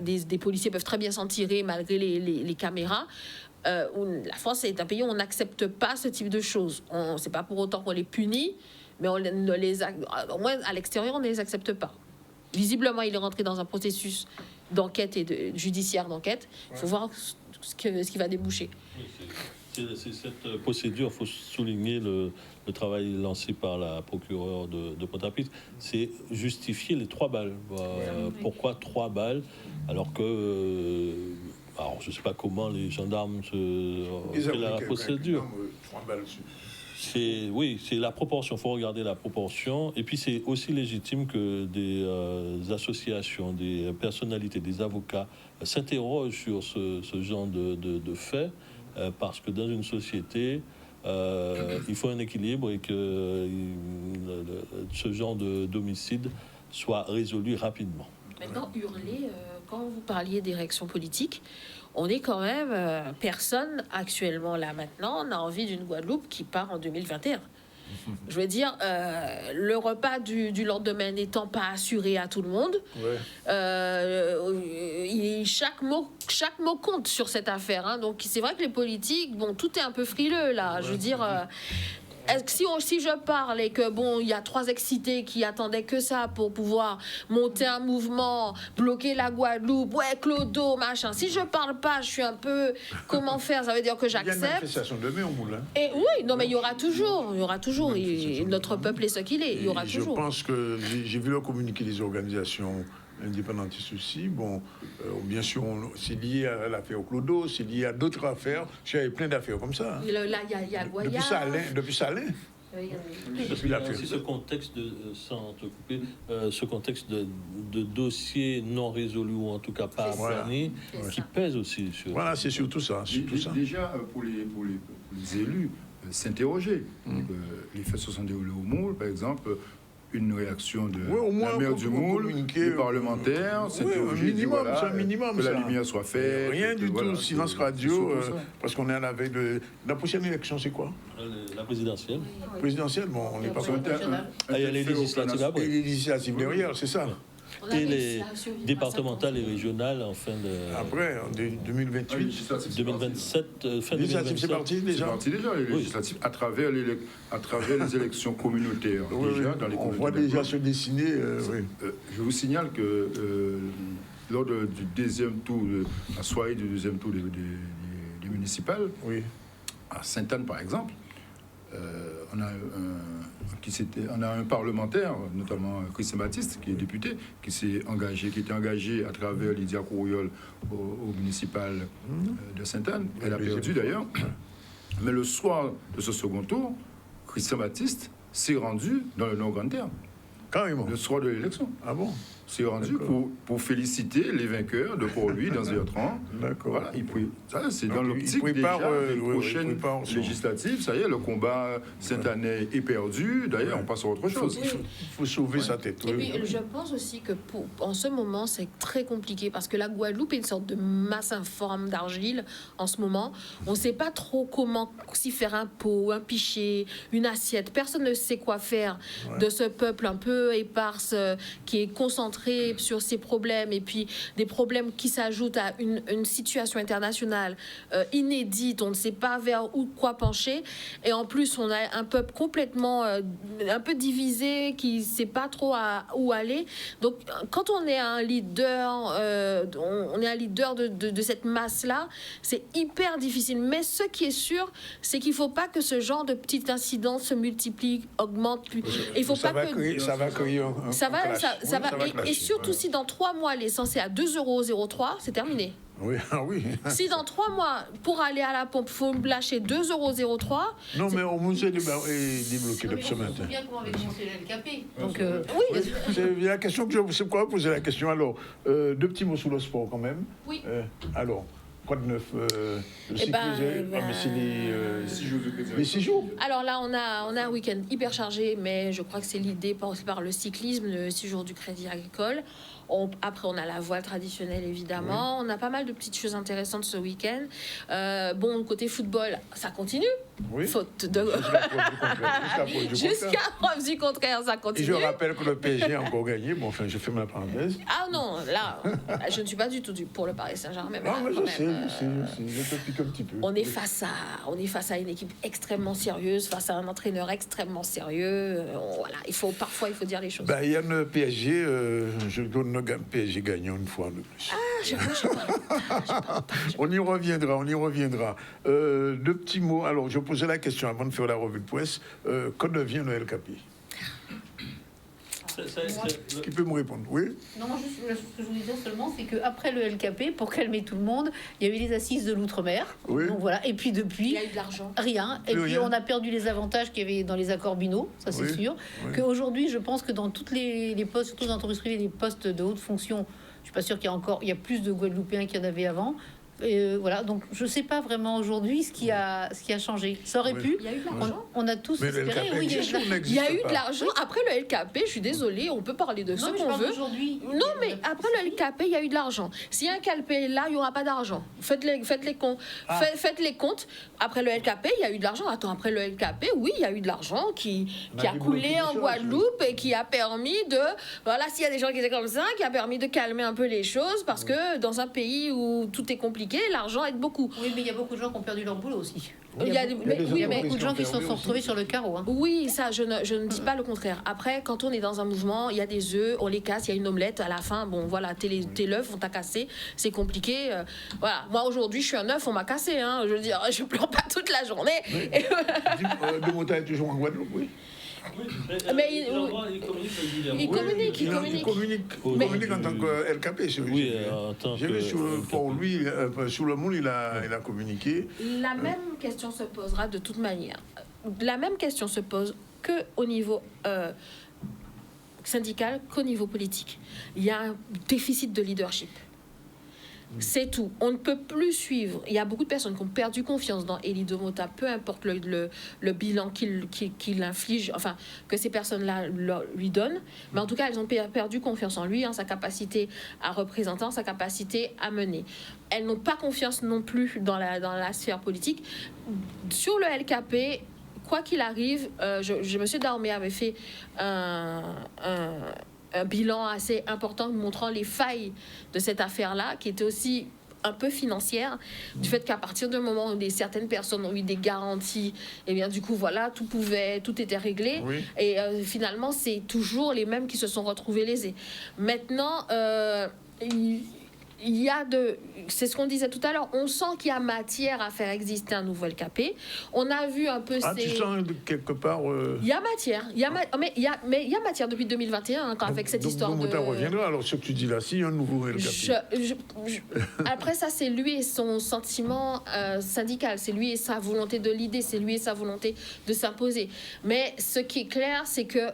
des policiers peuvent très bien s'en tirer malgré les caméras. La France est un pays où on n'accepte pas ce type de choses. C'est pas pour autant qu'on les punit, mais au moins à l'extérieur on ne les accepte pas. Visiblement il est rentré dans un processus d'enquête et judiciaire d'enquête. Il faut voir ce qui va déboucher. C'est cette procédure, il faut souligner le travail lancé par la procureure de Pointe-à-Pitre, c'est justifier les 3 balles. Pourquoi 3 balles alors que... alors, je ne sais pas comment les gendarmes fait la procédure. 3 balles dessus. C'est la proportion, il faut regarder la proportion. Et puis c'est aussi légitime que des associations, des personnalités, des avocats s'interrogent sur ce genre de faits. Parce que dans une société, il faut un équilibre et que ce genre d'homicide soit résolu rapidement. Maintenant, hurler, quand vous parliez d'érection politique, on est quand même personne actuellement là maintenant, on a envie d'une Guadeloupe qui part en 2021. Je veux dire, le repas du lendemain n'étant pas assuré à tout le monde, chaque mot compte sur cette affaire. Hein. Donc c'est vrai que les politiques, bon, tout est un peu frileux là. Je veux dire, si je parle et que bon, il y a 3 excités qui attendaient que ça pour pouvoir monter un mouvement, bloquer la Guadeloupe, ouais, Clodo, machin. Si je parle pas, je suis un peu comment faire. Ça veut dire que j'accepte. Il y a une manifestation demain au Moule. Et oui, non, mais il y aura toujours. Notre peuple est ce qu'il est. Il y aura toujours. Je pense que j'ai vu le communiqué des organisations indépendantistes aussi. Bon, bien sûr, c'est lié à l'affaire Clodo, c'est lié à d'autres affaires. Il y a plein d'affaires comme ça. Là, il y a Goya. Depuis Salin. Il y a aussi ce contexte sans te couper, ce contexte de dossiers non résolus ou en tout cas pas aplanés qui pèse aussi sur. Voilà, c'est surtout ça. Déjà pour les élus, s'interroger. Les faits se sont déroulés au Moule, par exemple. Une réaction de la maire du Moule, des parlementaires, c'est un minimum, que la lumière soit faite. Rien du tout, silence radio, parce qu'on est à la veille de... La prochaine élection, c'est quoi? La présidentielle. Présidentielle, bon, on n'est pas content. Il y a les législatives après. Et les législatives derrière, c'est ça. Et les départementales et régionales en fin de... Après, en 2028. 2027, fin 2027. C'est parti déjà. C'est parti déjà, les législatives, à travers les élections communautaires. Dans les on voit déjà se dessiner. Je vous signale que lors du deuxième tour, la soirée du deuxième tour des municipales, à Sainte-Anne par exemple, on a un parlementaire, notamment Christian Baptiste, qui est député, qui était engagé à travers Lydia Couriol au municipal de Sainte-Anne. Elle a perdu d'ailleurs. Mais le soir de ce second tour, Christian Baptiste s'est rendu dans le Nord-Grand-Terre. Carrément. Le soir de l'élection. Ah bon? s'est rendu pour féliciter les vainqueurs de Port-Louis dans Bertrand. D'accord. Voilà, ça, c'est dans l'optique déjà des prochaines législatives. Ça y est, le combat saint-anais est perdu. D'ailleurs, on passe à autre chose. Il faut sauver sa tête. Et puis, je pense aussi que en ce moment, c'est très compliqué parce que la Guadeloupe est une sorte de masse informe d'argile en ce moment. On ne sait pas trop comment s'y faire un pot, un pichet, une assiette. Personne ne sait quoi faire de ce peuple un peu éparse qui est concentré sur ses problèmes et puis des problèmes qui s'ajoutent à une situation internationale inédite. On ne sait pas vers où quoi pencher et en plus on a un peuple complètement un peu divisé qui ne sait pas trop où aller. Donc quand on est un leader de cette masse-là, c'est hyper difficile. Mais ce qui est sûr, c'est qu'il ne faut pas que ce genre de petits incidents se multiplient, augmentent. Il faut pas que ça va créer et surtout si dans 3 mois l'essence est à 2,03 €, c'est terminé. Oui, oui. Si dans 3 mois, pour aller à la pompe, il faut me lâcher 2,03 €. Non, mais on nous a débloqué depuis ce matin. On se souvient comment avait commencé le LKP. Donc, oui. C'est la question que je sais quoi poser la question. Alors, 2 petits mots sur le sport quand même. Oui. Alors, quoi de neuf les 6 jours. Alors là, on a un week-end hyper chargé, mais je crois que c'est l'idée par le cyclisme, le 6 jours du Crédit Agricole. Après, on a la voile traditionnelle, évidemment. On a pas mal de petites choses intéressantes ce week-end. Bon, côté football, ça continue. Oui. Faute de... Jusqu'à preuve du contraire, ça continue. Et je rappelle que le PSG a encore gagné. Bon, enfin, je ferme la parenthèse. Ah non, là, je ne suis pas du tout pour le Paris Saint-Germain. Non, mais je sais, je te pique un petit peu. On est face à une équipe extrêmement sérieuse, face à un entraîneur extrêmement sérieux. Voilà, parfois, il faut dire les choses. Il y a le PSG, je donne le PSG gagnant une fois de plus. On y reviendra. 2 petits mots. Alors, je posais la question avant de faire la revue de presse. Quand devient le LKP? Qui peut me répondre? Oui. Non, moi, ce que je voulais dire seulement, c'est qu'après le LKP, pour calmer tout le monde, il y a eu les assises de l'outre-mer. Oui. Donc voilà. Et puis depuis, il y a eu de l'argent. Rien. Et puis on a perdu les avantages qu'il y avait dans les accords binaux, ça c'est sûr. Oui. Qu'aujourd'hui, je pense que dans toutes les postes, surtout dans l'entreprise privée, les postes de haute fonction, je suis pas sûre qu'il y a plus de Guadeloupéens qu'il y en avait avant. Voilà, donc je ne sais pas vraiment aujourd'hui ce qui a changé. Ça aurait pu. Il y a eu de l'argent. On a tous espéré. Il y a eu de l'argent. Après le LKP, je suis désolée, on peut parler de ce qu'on veut. Non, mais après le LKP, il y a eu de l'argent. S'il y a un LKP là, il n'y aura pas d'argent. Faites les comptes. Faites les comptes. Après le LKP, il y a eu de l'argent. Attends, après le LKP, oui, il y a eu de l'argent qui a coulé en Guadeloupe et qui a permis de... Voilà, s'il y a des gens qui étaient comme ça, qui a permis de calmer un peu les choses parce que dans un pays où tout est compliqué, l'argent aide beaucoup. Oui, mais il y a beaucoup de gens qui ont perdu leur boulot aussi. Il y a beaucoup de gens qui se sont retrouvés sur le carreau. Hein. Oui, ça, je ne dis pas le contraire. Après, quand on est dans un mouvement, il y a des œufs, on les casse, il y a une omelette à la fin. Bon, voilà, t'es l'œuf, on t'a cassé, c'est compliqué. Voilà, moi aujourd'hui, je suis un œuf, on m'a cassé. Hein. Je veux dire, je pleure pas toute la journée. Oui. De Montagne est toujours en Guadeloupe, oui. Mais il communique en tant que LKP. Oui, en tant que... J'ai vu pour lui, sur le monde, il a communiqué. La même question se posera de toute manière. La même question se pose qu'au niveau syndical qu'au niveau politique. Il y a un déficit de leadership. C'est tout. On ne peut plus suivre. Il y a beaucoup de personnes qui ont perdu confiance dans Elie Domota, peu importe le bilan qu'il inflige, enfin, que ces personnes-là lui donnent. Mais en tout cas, elles ont perdu confiance en lui, en sa capacité à représenter, en sa capacité à mener. Elles n'ont pas confiance non plus dans la sphère politique. Sur le LKP, quoi qu'il arrive, M. Daomé avait fait un bilan assez important montrant les failles de cette affaire-là, qui était aussi un peu financière, du fait qu'à partir du moment où certaines personnes ont eu des garanties, et bien du coup voilà, tout était réglé. Oui. Et finalement, c'est toujours les mêmes qui se sont retrouvés lésés. Maintenant, il y a c'est ce qu'on disait tout à l'heure, on sent qu'il y a matière à faire exister un nouveau LKP. On a vu un peu tu sens quelque part... Il y a matière, mais il y a matière depuis 2021 hein, avec cette histoire de... Donc reviendra, alors ce que tu dis là, si il y a un nouveau LKP. Après ça, c'est lui et son sentiment syndical, c'est lui et sa volonté de l'idée, c'est lui et sa volonté de s'imposer. Mais ce qui est clair, c'est que...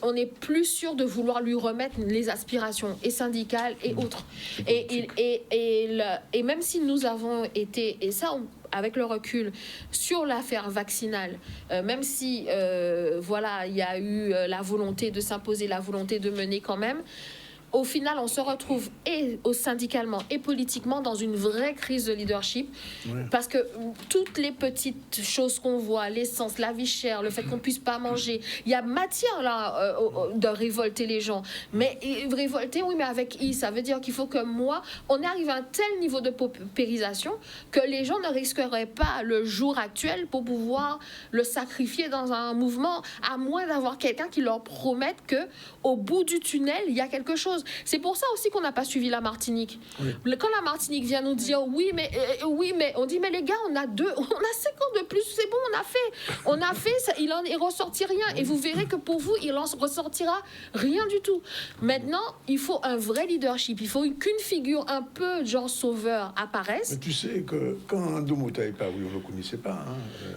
on n'est plus sûr de vouloir lui remettre les aspirations et syndicales et autres. Et même si nous avons été, et ça, avec le recul, sur l'affaire vaccinale, même si, voilà, il y a eu la volonté de s'imposer, la volonté de mener quand même, au final, on se retrouve et syndicalement et politiquement dans une vraie crise de leadership, parce que toutes les petites choses qu'on voit, l'essence, la vie chère, le fait qu'on puisse pas manger, il y a matière là de révolter les gens. Mais révolter, oui, mais avec I, ça veut dire qu'il faut que on arrive à un tel niveau de paupérisation que les gens ne risqueraient pas le jour actuel pour pouvoir le sacrifier dans un mouvement, à moins d'avoir quelqu'un qui leur promette que au bout du tunnel, il y a quelque chose. C'est pour ça aussi qu'on n'a pas suivi la Martinique. Oui. Quand la Martinique vient nous dire oui, mais on dit mais les gars, on a 5 ans de plus, c'est bon, on a fait, ça, il en est ressorti rien. Et vous verrez que pour vous, il en ressortira rien du tout. Maintenant, il faut un vrai leadership. Il faut qu'une figure un peu genre sauveur apparaisse. Mais tu sais que quand Domota est paru, on ne le connaissait pas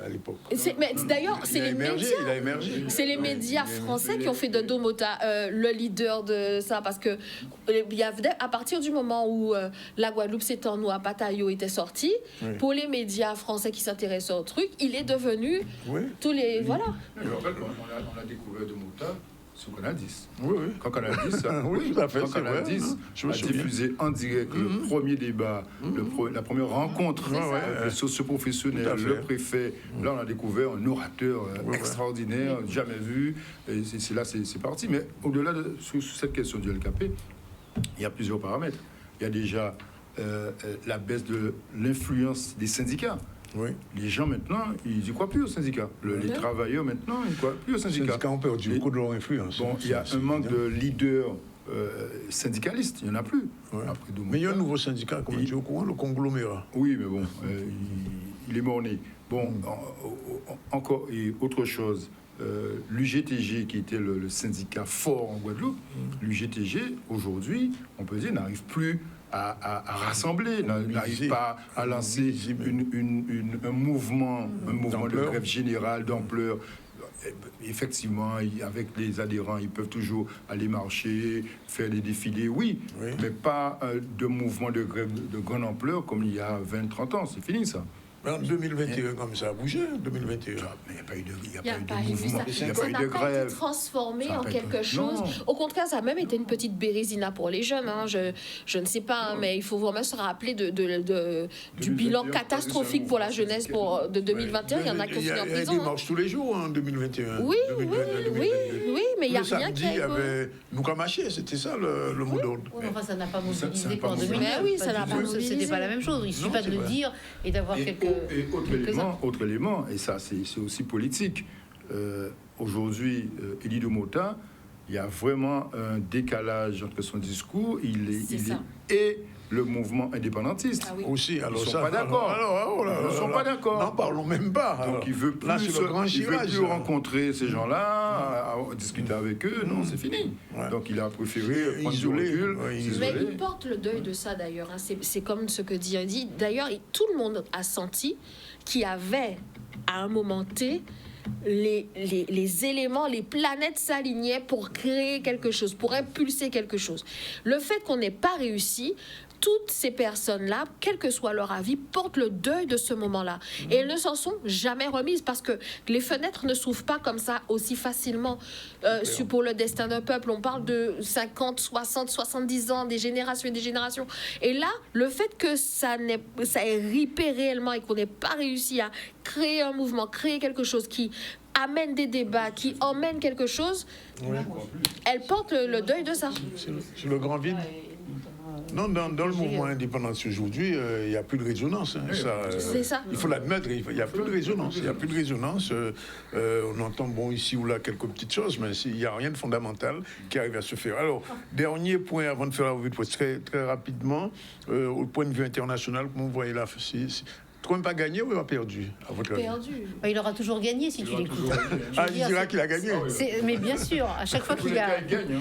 à l'époque. Mais d'ailleurs, c'est les médias. Il a émergé. C'est les médias français qui ont fait de Domota le leader de ça, parce que à partir du moment où la Guadeloupe s'étend, nous à Patayo était sorti, pour les médias français qui s'intéressent au truc, il est devenu tous les voilà. Mais en fait, on a découvert Domota sur Canal 10. Oui. Quand Canal 10, tout à fait, quand Canal 10 a diffusé en direct le premier débat, la première rencontre avec socio-professionnels, le préfet, là on a découvert un orateur extraordinaire, jamais vu. Et c'est parti. Mais au-delà de sur cette question du LKP, il y a plusieurs paramètres. Il y a déjà la baisse de l'influence des syndicats. Oui. Les gens maintenant, ils n'y croient plus aux syndicats. Les travailleurs maintenant, ils ne croient plus aux syndicats. Les syndicats ont perdu beaucoup de leur influence. Bon, il y a un manque de leaders syndicalistes, il n'y en a plus. Après, mais il y a un nouveau syndicat, comme tu es au courant, le conglomérat. Oui, mais bon, il est mort-né. Bon, encore et autre chose. L'UGTG, qui était le syndicat fort en Guadeloupe, l'UGTG, aujourd'hui, on peut dire, n'arrive plus à rassembler, n'arrive pas à lancer un mouvement de grève générale d'ampleur. Effectivement, avec les adhérents, ils peuvent toujours aller marcher, faire des défilés, mais pas de mouvement de grève de grande ampleur comme il y a 20-30 ans. C'est fini, ça. En 2021, comme ça a bougé, en 2021. Mais il n'y a pas eu de mouvement, il n'y a pas eu de grève. Ça n'a pas été transformé en quelque chose. Au contraire, ça a même été une petite bérésina pour les jeunes. Je ne sais pas, mais il faut vraiment se rappeler du bilan catastrophique pour la jeunesse de 2021. Il y en a qui ont fini en prison. Il y a des marches tous les jours en 2021. Oui, mais il n'y a rien qui a... Il y avait Noukamaché, c'était ça le mot d'ordre. Enfin, ça n'a pas mobilisé pour 2009. Oui, ça n'a pas mobilisé. C'était pas la même chose. Il ne suffit pas de le dire et d'avoir quelques... Et autre élément, et ça c'est aussi politique, aujourd'hui, Elie Domota, il y a vraiment un décalage entre son discours et le mouvement indépendantiste. Ah oui. Aussi, alors ils ne sont pas d'accord. Ils ne sont pas d'accord. N'en parlons même pas. Donc il ne veut plus rencontrer ces gens-là, discuter avec eux. Non, c'est fini. Ouais. Donc il a préféré prendre du recul. Mais il porte le deuil de ça d'ailleurs. C'est comme ce que dit. D'ailleurs, tout le monde a senti qu'il y avait, à un moment T, les éléments, les planètes s'alignaient pour créer quelque chose, pour impulser quelque chose. Le fait qu'on n'ait pas réussi, toutes ces personnes-là, quel que soit leur avis, portent le deuil de ce moment-là. Et elles ne s'en sont jamais remises parce que les fenêtres ne s'ouvrent pas comme ça aussi facilement. Pour le destin d'un peuple, on parle de 50, 60, 70 ans, des générations et des générations. Et là, le fait que ça ait ripé réellement et qu'on n'ait pas réussi à créer un mouvement, créer quelque chose qui amène des débats, qui emmène quelque chose, elle porte le deuil de ça. C'est le grand vide. Non, dans le mouvement indépendantiste aujourd'hui, il n'y a plus de résonance. C'est ça. Il faut l'admettre, il n'y a plus de résonance. Il n'y a plus de résonance. On entend ici ou là quelques petites choses, mais il n'y a rien de fondamental qui arrive à se faire. Alors, dernier point avant de faire la revue de presse, très, très rapidement, au point de vue international, comment vous voyez là, Trump a gagné ou il a perdu, à votre avis? Il aura toujours gagné si tu l'écoutes. Il dira qu'il a gagné. Mais bien sûr, à chaque fois qu'il a... gagne.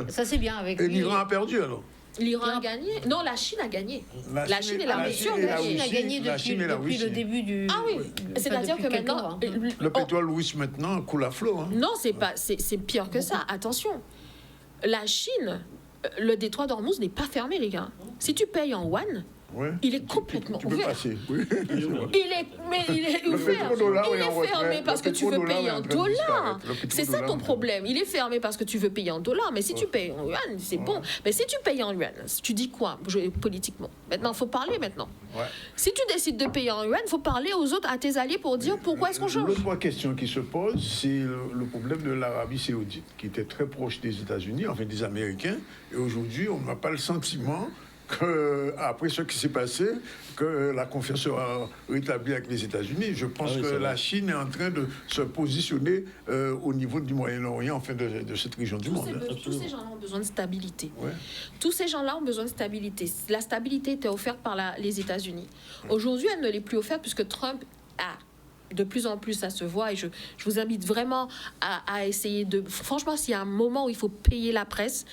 Ça c'est bien avec Et lui. l'Iran a perdu alors? L'Iran a gagné. Non, la Chine a gagné. La Chine et la Russie ont La gagné. Chine a gagné depuis le début du. Ah oui, c'est-à-dire que maintenant. Le pétrole russe maintenant coule à flot. Hein. Non, c'est pire que ça. Attention. La Chine, le détroit d'Ormuz n'est pas fermé, les gars. Si tu payes en yuan, ouais. Il est complètement tu peux ouvert. Passer. Oui. Il est ouvert. Il est fermé parce que tu veux payer en dollars. C'est ça ton problème. Il est fermé parce que tu veux payer en dollars. Mais si tu payes en yuan, c'est bon. Mais si tu payes en yuan, tu dis quoi politiquement? Maintenant, il faut parler maintenant. Ouais. Si tu décides de payer en yuan, il faut parler aux autres, à tes alliés pour dire pourquoi est-ce qu'on change. L'autre question qui se pose, c'est le problème de l'Arabie Saoudite, qui était très proche des États-Unis, enfin des Américains. Et aujourd'hui, on n'a pas le sentiment qu'après ce qui s'est passé, que la confiance sera rétablie avec les États-Unis. Je pense que la Chine est en train de se positionner au niveau du Moyen-Orient, enfin de cette région du monde. Tous ces gens-là ont besoin de stabilité. Ouais. Tous ces gens-là ont besoin de stabilité. La stabilité était offerte par les États-Unis. Aujourd'hui, elle ne l'est plus offerte puisque Trump a... De plus en plus, ça se voit et je vous invite vraiment à essayer de... Franchement, s'il y a un moment où il faut payer la presse,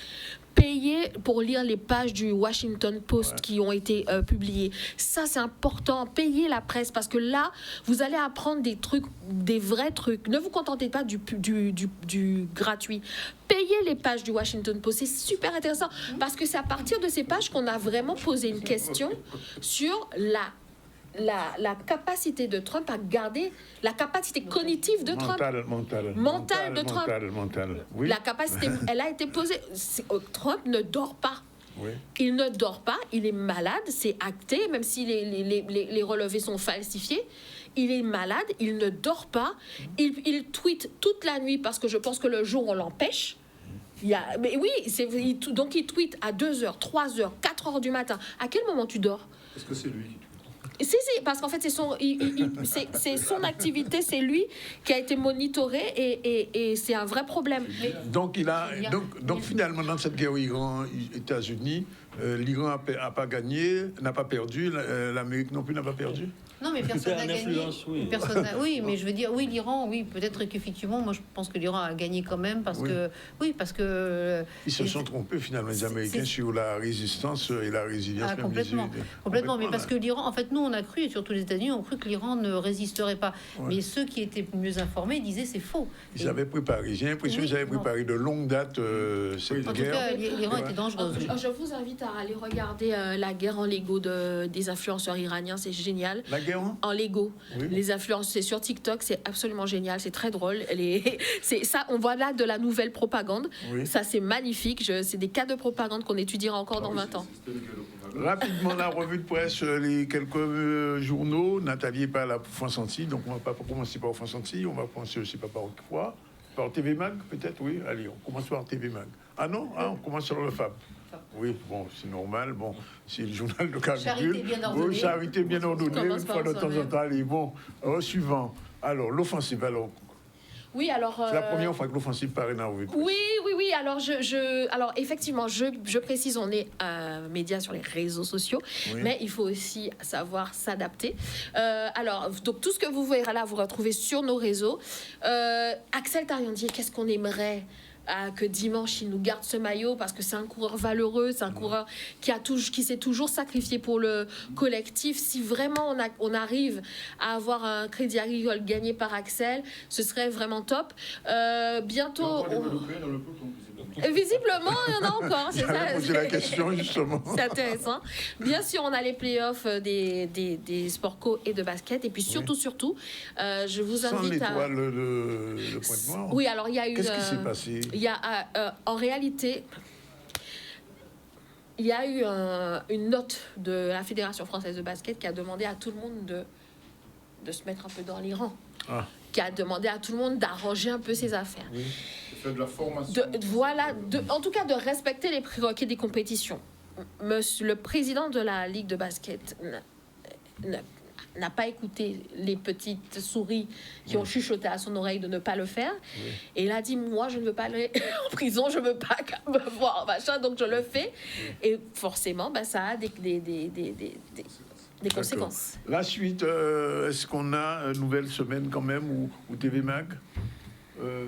payer pour lire les pages du Washington Post qui ont été publiées. Ça, c'est important. Payez la presse parce que là, vous allez apprendre des trucs, des vrais trucs. Ne vous contentez pas du gratuit. Payez les pages du Washington Post. C'est super intéressant parce que c'est à partir de ces pages qu'on a vraiment posé une question sur la capacité de Trump à garder la capacité cognitive de Trump. Mentale de Trump. Oui. La capacité, elle a été posée. Trump ne dort pas. Oui. Il ne dort pas, il est malade, c'est acté, même si les relevés sont falsifiés. Il est malade, il ne dort pas. Il tweete toute la nuit parce que je pense que le jour, on l'empêche. Mais oui, donc il tweete à 2h, 3h, 4h du matin. À quel moment tu dors? Est-ce que c'est lui qui tweete? Si, parce qu'en fait, c'est son activité, c'est lui qui a été monitoré et c'est un vrai problème. Donc, finalement, dans cette guerre Iran-États-Unis, l'Iran n'a pas gagné, n'a pas perdu, l'Amérique non plus n'a pas perdu. Non, mais personne n'a gagné. Oui. Oui, mais je veux dire, oui, l'Iran, oui, peut-être qu'effectivement, moi je pense que l'Iran a gagné quand même parce que. Ils se sont trompés finalement, les Américains, sur la résistance et la résilience. Complètement, mais parce que l'Iran, en fait, nous on a cru, et surtout les États-Unis ont cru que l'Iran ne résisterait pas. Ouais. Mais ceux qui étaient mieux informés disaient c'est faux. Ils avaient préparé, j'ai l'impression qu'ils avaient préparé de longue date cette guerre. En tout cas, l'Iran était dangereuse. Je vous invite à aller regarder la guerre en Lego des influenceurs iraniens, c'est génial. En Lego, oui. Les influences, c'est sur TikTok, c'est absolument génial, c'est très drôle. C'est ça, on voit là de la nouvelle propagande. Oui. Ça, c'est magnifique. C'est des cas de propagande qu'on étudiera encore dans 20 ans. Rapidement, la revue de presse, les quelques journaux. Nathalie n'est pas là pour Fansanti, donc on ne va pas commencer par Fansanti, on va commencer aussi par quoi? Par TV Mag, peut-être, oui. Allez, on commence par TV Mag. Ah non, on commence sur le FAB. Oui, bon, c'est normal. Bon, c'est le journal de Cavicule. Charité bien ordonnée. Une fois de temps en temps. Allez, bon, suivant. Alors, l'offensive, alors. Oui, alors... C'est la première fois que l'offensive paraît dans la revue de presse. Oui. Alors, effectivement, je précise, on est un média sur les réseaux sociaux, mais il faut aussi savoir s'adapter. Alors, donc, tout ce que vous verrez là, vous retrouvez sur nos réseaux. Axel Tariandier, qu'est-ce qu'on aimerait que dimanche il nous garde ce maillot parce que c'est un coureur valeureux, c'est un coureur qui s'est toujours sacrifié pour le collectif. Si vraiment on arrive à avoir un Crédit Agricole gagné par Axel, ce serait vraiment top. Bientôt. Visiblement, il y en a encore. C'est ça. Poser la question justement. C'est intéressant. Bien sûr, on a les playoffs des sport co et de basket. Et puis surtout, je vous invite sans l'étoile de Pointe-Noire. Oui, alors il y a eu. Qu'est-ce qui s'est passé? Il y a en réalité. Il y a eu une note de la Fédération française de basket qui a demandé à tout le monde de se mettre un peu dans l'Iran. Qui a demandé à tout le monde d'arranger un peu ses affaires. Oui. De la formation. En tout cas, de respecter les prérequis des compétitions. Le président de la Ligue de basket n'a pas écouté les petites souris qui ont chuchoté à son oreille de ne pas le faire. Oui. Et il a dit, moi, je ne veux pas aller en prison, je ne veux pas me voir, machin, donc je le fais. Oui. Et forcément, ça a des conséquences. La suite, est-ce qu'on a une nouvelle semaine quand même ou TV Mag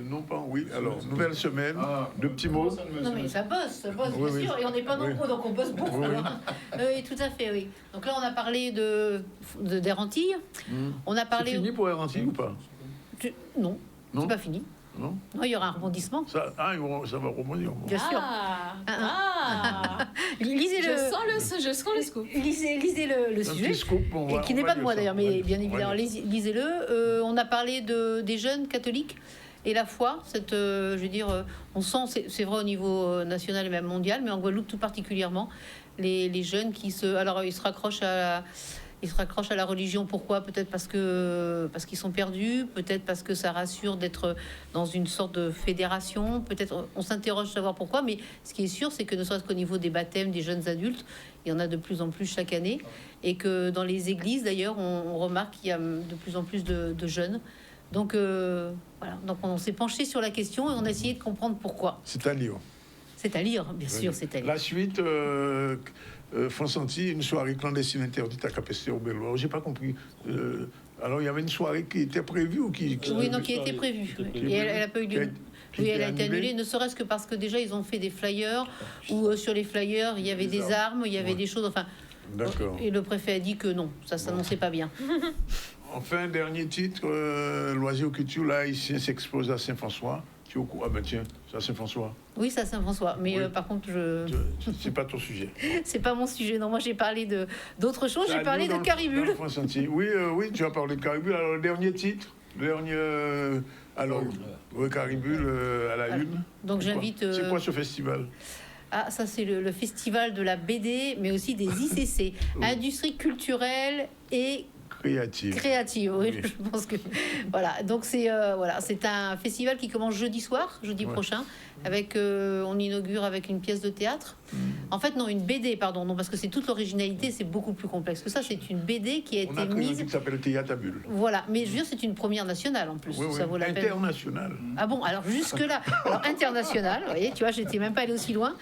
Non, pas oui. Alors, nouvelle semaine, deux petits mots. Non, mais ça bosse, Oui, bien sûr. Et on n'est pas nombreux, donc on bosse beaucoup. Oui, oui. Hein. Oui, tout à fait, oui. Donc là, on a parlé des Antilles. On a C'est parlé... fini pour Air Antilles ou pas? Non, Non. c'est pas fini. Non. Non, il y aura un rebondissement. Ça va rebondir. Bien sûr. Lisez Je sens le scoop. Lisez le Un sujet. petit scoop, Et qui n'est pas de moi d'ailleurs, mais bien on va évidemment, lire. lisez-le. On a parlé des jeunes catholiques et la foi. Je veux dire, on sent, c'est vrai au niveau national et même mondial, mais en Guadeloupe tout particulièrement, les jeunes alors ils se raccrochent à la religion. Pourquoi? Peut-être parce qu'ils sont perdus, peut-être parce que ça rassure d'être dans une sorte de fédération. Peut-être on s'interroge savoir pourquoi, mais ce qui est sûr, c'est que ne serait-ce qu'au niveau des baptêmes des jeunes adultes, il y en a de plus en plus chaque année, et que dans les églises d'ailleurs, on remarque qu'il y a de plus en plus de jeunes. Donc voilà. Donc on s'est penché sur la question et on a essayé de comprendre pourquoi. C'est à lire. C'est à lire, bien sûr, c'est à lire. La suite, Fonsanti, une soirée clandestine interdite à Cap-Esther-au-Bellois. J'ai pas compris. Alors, il y avait une soirée qui était prévue ou qui... Oui, non, qui a été prévue. Et elle a pas eu lieu. Oui, elle a été annulée, ne serait-ce que parce que déjà, ils ont fait des flyers où sur les flyers, il y avait des armes, il y avait des choses... Enfin, d'accord. Et le préfet a dit que non, ça s'annonçait pas bien. Enfin, dernier titre, Loisirs culture, là, ici, s'expose à Saint-François. Tu es au courant? Ah ben tiens, c'est à Saint-François. Oui, ça Saint-François. Mais Oui. par contre, C'est pas ton sujet. c'est pas mon sujet. Non, moi, j'ai parlé d'autres choses. J'ai parlé de Caribule. Oui, tu as parlé de Caribule. Alors, le dernier titre, oui, Caribule à la une. Donc, C'est quoi? j'invite... C'est quoi ce festival? Ah, ça, c'est le festival de la BD, mais aussi des ICC, Industrie culturelle et créative. Oui, je pense que voilà. Donc c'est un festival qui commence jeudi prochain, avec on inaugure avec une pièce de théâtre. En fait, non, une BD, pardon, non, parce que c'est toute l'originalité, c'est beaucoup plus complexe que ça. C'est une BD qui a été mise. Qui s'appelle Théâtre à Bulle. Voilà, mais je veux dire, c'est une première nationale en plus. Ça vaut la peine. Internationale. Ah bon, alors jusque-là, international, vous voyez, tu vois, j'étais même pas allée aussi loin.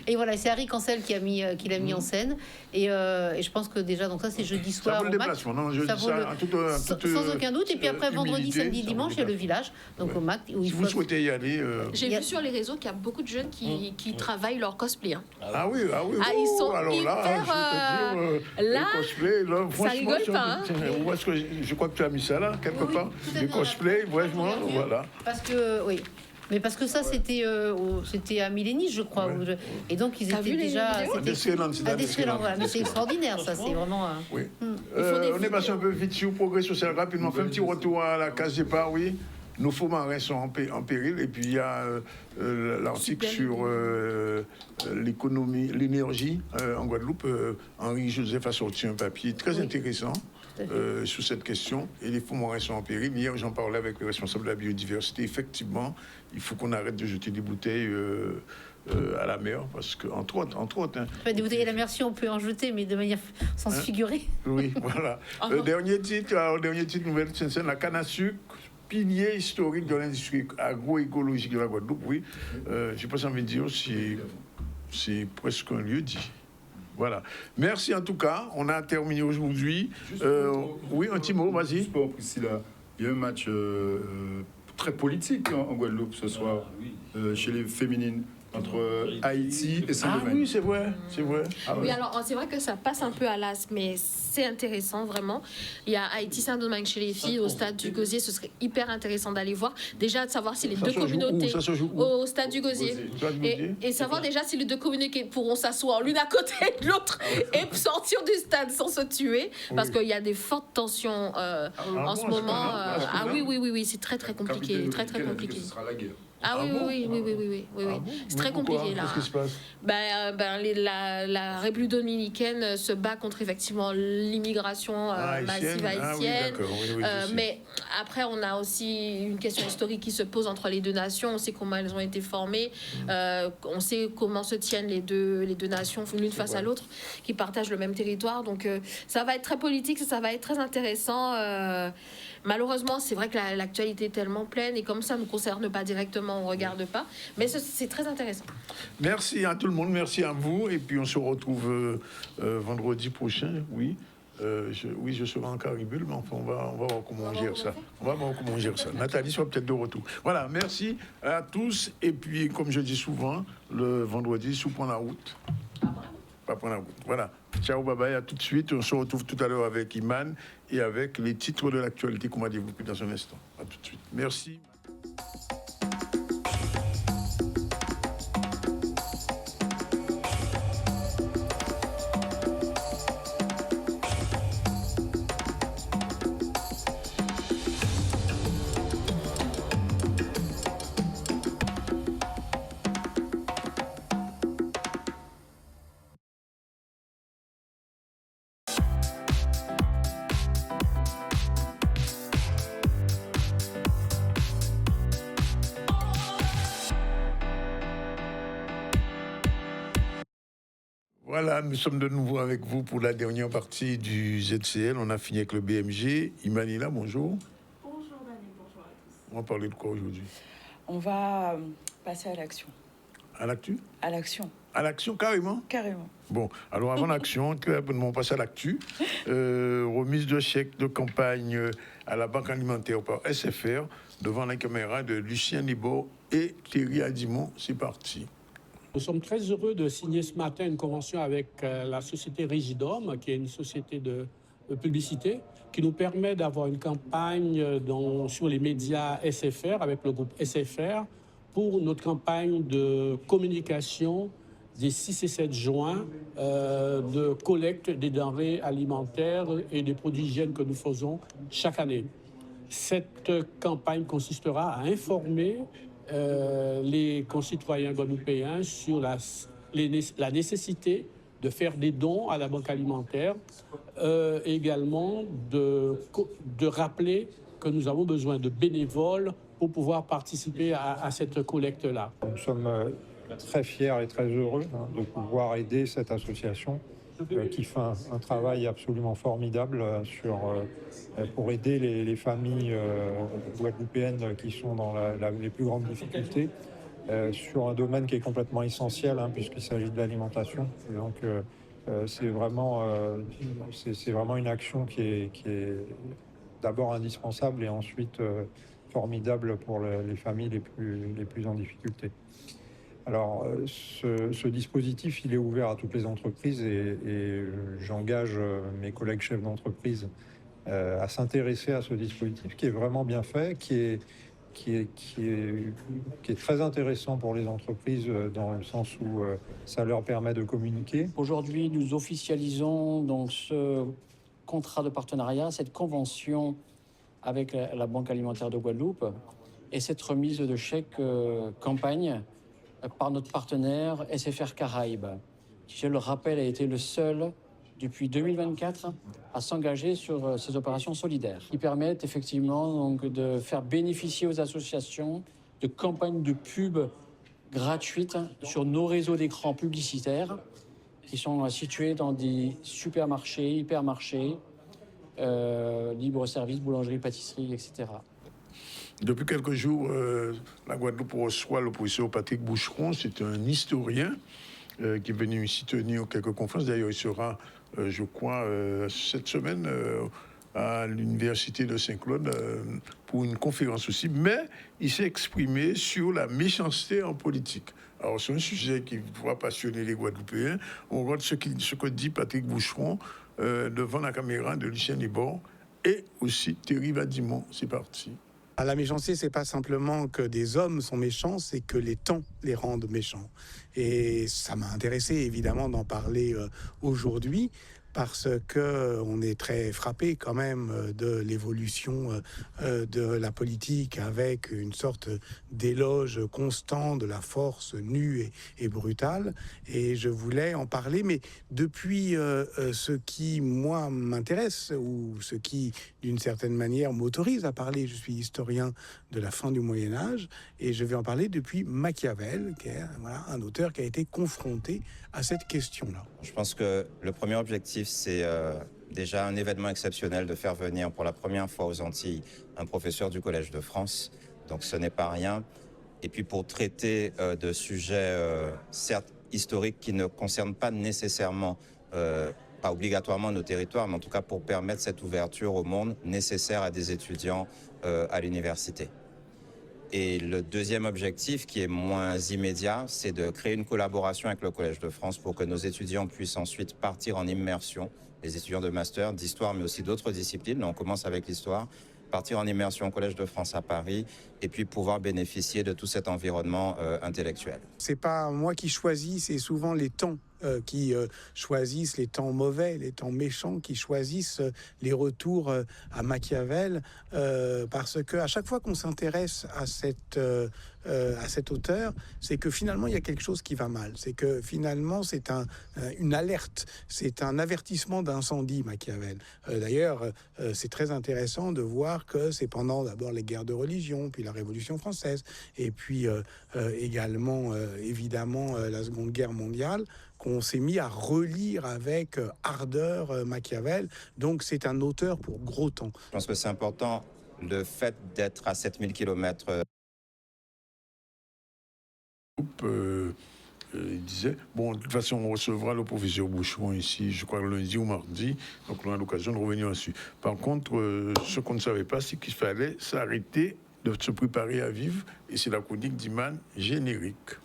Et voilà, c'est Harry Cancel qui l'a mis en scène. Et je pense que déjà, donc ça, c'est jeudi soir. Ça vaut le au MAC. déplacement, non, je dis ça sans aucun doute. Et puis après, vendredi, samedi, dimanche, il y a le village. Donc au MAC. Si vous souhaitez y aller. J'ai vu sur les réseaux qu'il y a beaucoup de jeunes qui travaillent leur cosplay. Hein. Ah oui. Ils sont alors hyper... le cosplay, là, ça rigole pas. Hein. Où est-ce que je crois que tu as mis ça là, quelque part. Le cosplay, vraiment, voilà. Parce que, oui. Mais parce que ça, c'était à Millénis, je crois. Ouais. Et donc, ils étaient déjà... Descélant, voilà. Mais c'est extraordinaire, ça. C'est vraiment... Oui. On est passé un peu vite sur le progrès social rapidement. Fait un petit retour à la case départ, oui. Nos faux marins sont en péril. Et puis, il y a l'article sur l'économie, l'énergie en Guadeloupe. Henri-Joseph a sorti un papier très intéressant sur cette question. Et les faux marins sont en péril. Hier, j'en parlais avec le responsable de la biodiversité. Effectivement, il faut qu'on arrête de jeter des bouteilles à la mer. Parce que, entre autres... Hein, des bouteilles à la mer, si on peut en jeter, mais de manière sans se figurer. Oui, voilà. Dernier titre, nouvelle scène, la canne à sucre. Pilier historique de l'industrie agroécologique de la Guadeloupe, oui. Je pense envie de dire, c'est presque un lieu dit. Voilà. Merci en tout cas. On a terminé aujourd'hui. Oui, un petit mot, vas-y. Sport, Priscilla. Il y a un match très politique en Guadeloupe ce soir, chez les féminines, entre Haïti et Saint-Domingue. Ah oui, c'est vrai. Oui, alors c'est vrai que ça passe un peu à l'as, mais c'est intéressant vraiment. Il y a Haïti Saint-Domingue chez les filles au stade du Gosier, ce serait hyper intéressant d'aller voir. Déjà de savoir si les deux communautés au stade du Gosier et savoir déjà si les deux communautés pourront s'asseoir l'une à côté de l'autre et sortir du stade sans se tuer, parce qu'il y a des fortes tensions en ce moment. Oui, c'est très compliqué, très compliqué. Ce sera la guerre. Oui. C'est très compliqué là. Qu'est-ce qui se passe? La République dominicaine se bat contre effectivement l'immigration massive haïtienne. Mais après, on a aussi une question historique qui se pose entre les deux nations. On sait comment elles ont été formées. On sait comment se tiennent les deux nations l'une face à l'autre, qui partagent le même territoire. Donc ça va être très politique, ça va être très intéressant. Malheureusement, c'est vrai que l'actualité est tellement pleine et comme ça ne nous concerne pas directement, on ne regarde pas. Mais c'est très intéressant. Merci à tout le monde, merci à vous. Et puis on se retrouve vendredi prochain, oui. Oui, je serai en Caribule, mais enfin, on va voir comment on gère ça. On va voir comment on gère ça. Nathalie sera peut-être de retour. Voilà, merci à tous. Et puis, comme je dis souvent, le vendredi, sous point la route. Pas prendre la route. Voilà. Ciao, bye bye, à tout de suite. On se retrouve tout à l'heure avec Iman et avec les titres de l'actualité qu'on va développer dans un instant. À tout de suite. Merci. Voilà, nous sommes de nouveau avec vous pour la dernière partie du ZCL. On a fini avec le BMG. Imanila, bonjour. Bonjour Dani, bonjour à tous. On va parler de quoi aujourd'hui? On va passer à l'action. À l'actu? À l'action. À l'action, carrément? Carrément. Bon, alors avant l'action, très rapidement, on passe à l'actu. Remise de chèques de campagne à la Banque alimentaire par SFR devant la caméra de Lucien Nibor et Thierry Adimon. C'est parti. Nous sommes très heureux de signer ce matin une convention avec la société Rigidom, qui est une société de publicité, qui nous permet d'avoir une campagne sur les médias SFR, avec le groupe SFR, pour notre campagne de communication des 6 et 7 juin de collecte des denrées alimentaires et des produits d'hygiène que nous faisons chaque année. Cette campagne consistera à informer les concitoyens guadeloupéens sur la nécessité de faire des dons à la banque alimentaire, également de rappeler que nous avons besoin de bénévoles pour pouvoir participer à cette collecte-là. Nous sommes très fiers et très heureux de pouvoir aider cette association qui fait un travail absolument formidable pour aider les familles guadeloupéennes qui sont dans les plus grandes difficultés sur un domaine qui est complètement essentiel puisqu'il s'agit de l'alimentation. Et donc c'est vraiment une action qui est d'abord indispensable et ensuite formidable pour les familles les plus en difficulté. Alors, ce dispositif, il est ouvert à toutes les entreprises et j'engage mes collègues chefs d'entreprise à s'intéresser à ce dispositif qui est vraiment bien fait, qui est très intéressant pour les entreprises dans le sens où ça leur permet de communiquer. Aujourd'hui, nous officialisons donc ce contrat de partenariat, cette convention avec la Banque alimentaire de Guadeloupe et cette remise de chèques campagne par notre partenaire SFR Caraïbes, qui, je le rappelle, a été le seul depuis 2024 à s'engager sur ces opérations solidaires, qui permettent effectivement donc de faire bénéficier aux associations de campagnes de pub gratuites sur nos réseaux d'écran publicitaires qui sont situés dans des supermarchés, hypermarchés, libre-service, boulangerie, pâtisserie, etc. Depuis quelques jours, la Guadeloupe reçoit le professeur Patrick Boucheron. C'est un historien qui est venu ici tenir quelques conférences. D'ailleurs, il sera, je crois, cette semaine à l'université de Saint-Claude pour une conférence aussi. Mais il s'est exprimé sur la méchanceté en politique. Alors, c'est un sujet qui doit passionner les Guadeloupéens. On regarde ce que dit Patrick Boucheron devant la caméra de Lucien Nibor et aussi Thierry Adimon. C'est parti. La méchanceté, c'est pas simplement que des hommes sont méchants, c'est que les temps les rendent méchants. Et ça m'a intéressé évidemment d'en parler aujourd'hui parce que on est très frappé quand même de l'évolution de la politique avec une sorte d'éloge constant de la force nue et brutale. Et je voulais en parler, mais depuis ce qui, moi, m'intéresse ou ce qui, d'une certaine manière, m'autorise à parler. Je suis historien de la fin du Moyen-Âge et je vais en parler depuis Machiavel, qui est un auteur qui a été confronté à cette question-là. Je pense que le premier objectif, c'est déjà un événement exceptionnel de faire venir pour la première fois aux Antilles un professeur du Collège de France. Donc ce n'est pas rien. Et puis pour traiter de sujets certes historiques qui ne concernent pas nécessairement pas obligatoirement nos territoires, mais en tout cas pour permettre cette ouverture au monde nécessaire à des étudiants à l'université. Et le deuxième objectif, qui est moins immédiat, c'est de créer une collaboration avec le Collège de France pour que nos étudiants puissent ensuite partir en immersion, les étudiants de master, d'histoire, mais aussi d'autres disciplines. Là, on commence avec l'histoire, partir en immersion au Collège de France à Paris et puis pouvoir bénéficier de tout cet environnement intellectuel. C'est pas moi qui choisis, c'est souvent les temps qui choisissent les temps mauvais, les temps méchants, qui choisissent les retours à Machiavel, parce que à chaque fois qu'on s'intéresse à cet auteur, c'est que finalement il y a quelque chose qui va mal. C'est que finalement c'est une alerte, c'est un avertissement d'incendie, Machiavel. D'ailleurs, c'est très intéressant de voir que c'est pendant d'abord les guerres de religion, puis la Révolution française, et puis également évidemment la Seconde Guerre mondiale, qu'on s'est mis à relire avec ardeur Machiavel. Donc c'est un auteur pour gros temps. Je pense que c'est important, le fait d'être à 7000 km. Il disait, bon, de toute façon, on recevra le professeur Boucheron ici, je crois, lundi ou mardi, donc on a l'occasion de revenir dessus. Par contre, ce qu'on ne savait pas, c'est qu'il fallait s'arrêter de se préparer à vivre, et c'est la chronique d'Iman générique.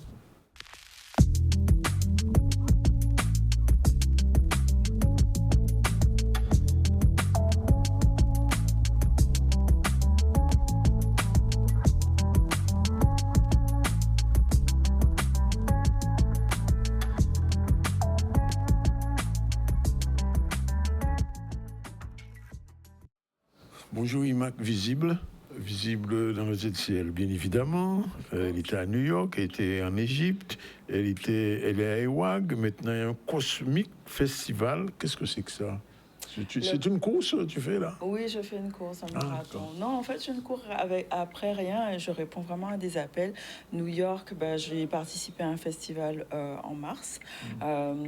Bonjour Imac, visible dans le ZCL, bien évidemment. Elle était à New York, elle était en Égypte, elle est à EWAG. Maintenant, il y a un Cosmic Festival. Qu'est-ce que c'est que ça? C'est une course que tu fais là? Oui, je fais une course, un marathon. Non, en fait, je ne cours après rien et je réponds vraiment à des appels. New York, j'ai participé à un festival en mars.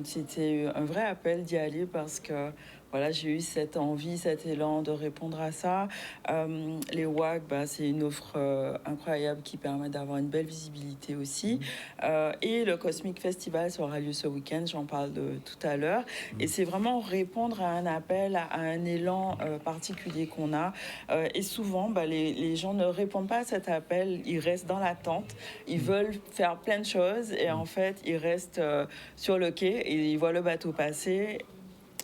C'était un vrai appel d'y aller parce que voilà, j'ai eu cette envie, cet élan de répondre à ça. Les WAG, c'est une offre incroyable qui permet d'avoir une belle visibilité aussi. Et le Cosmic Festival aura lieu ce week-end, j'en parle tout à l'heure. Et c'est vraiment répondre à un appel, à un élan particulier qu'on a. Et souvent, les gens ne répondent pas à cet appel, ils restent dans l'attente, ils veulent faire plein de choses et en fait, ils restent sur le quai et ils voient le bateau passer.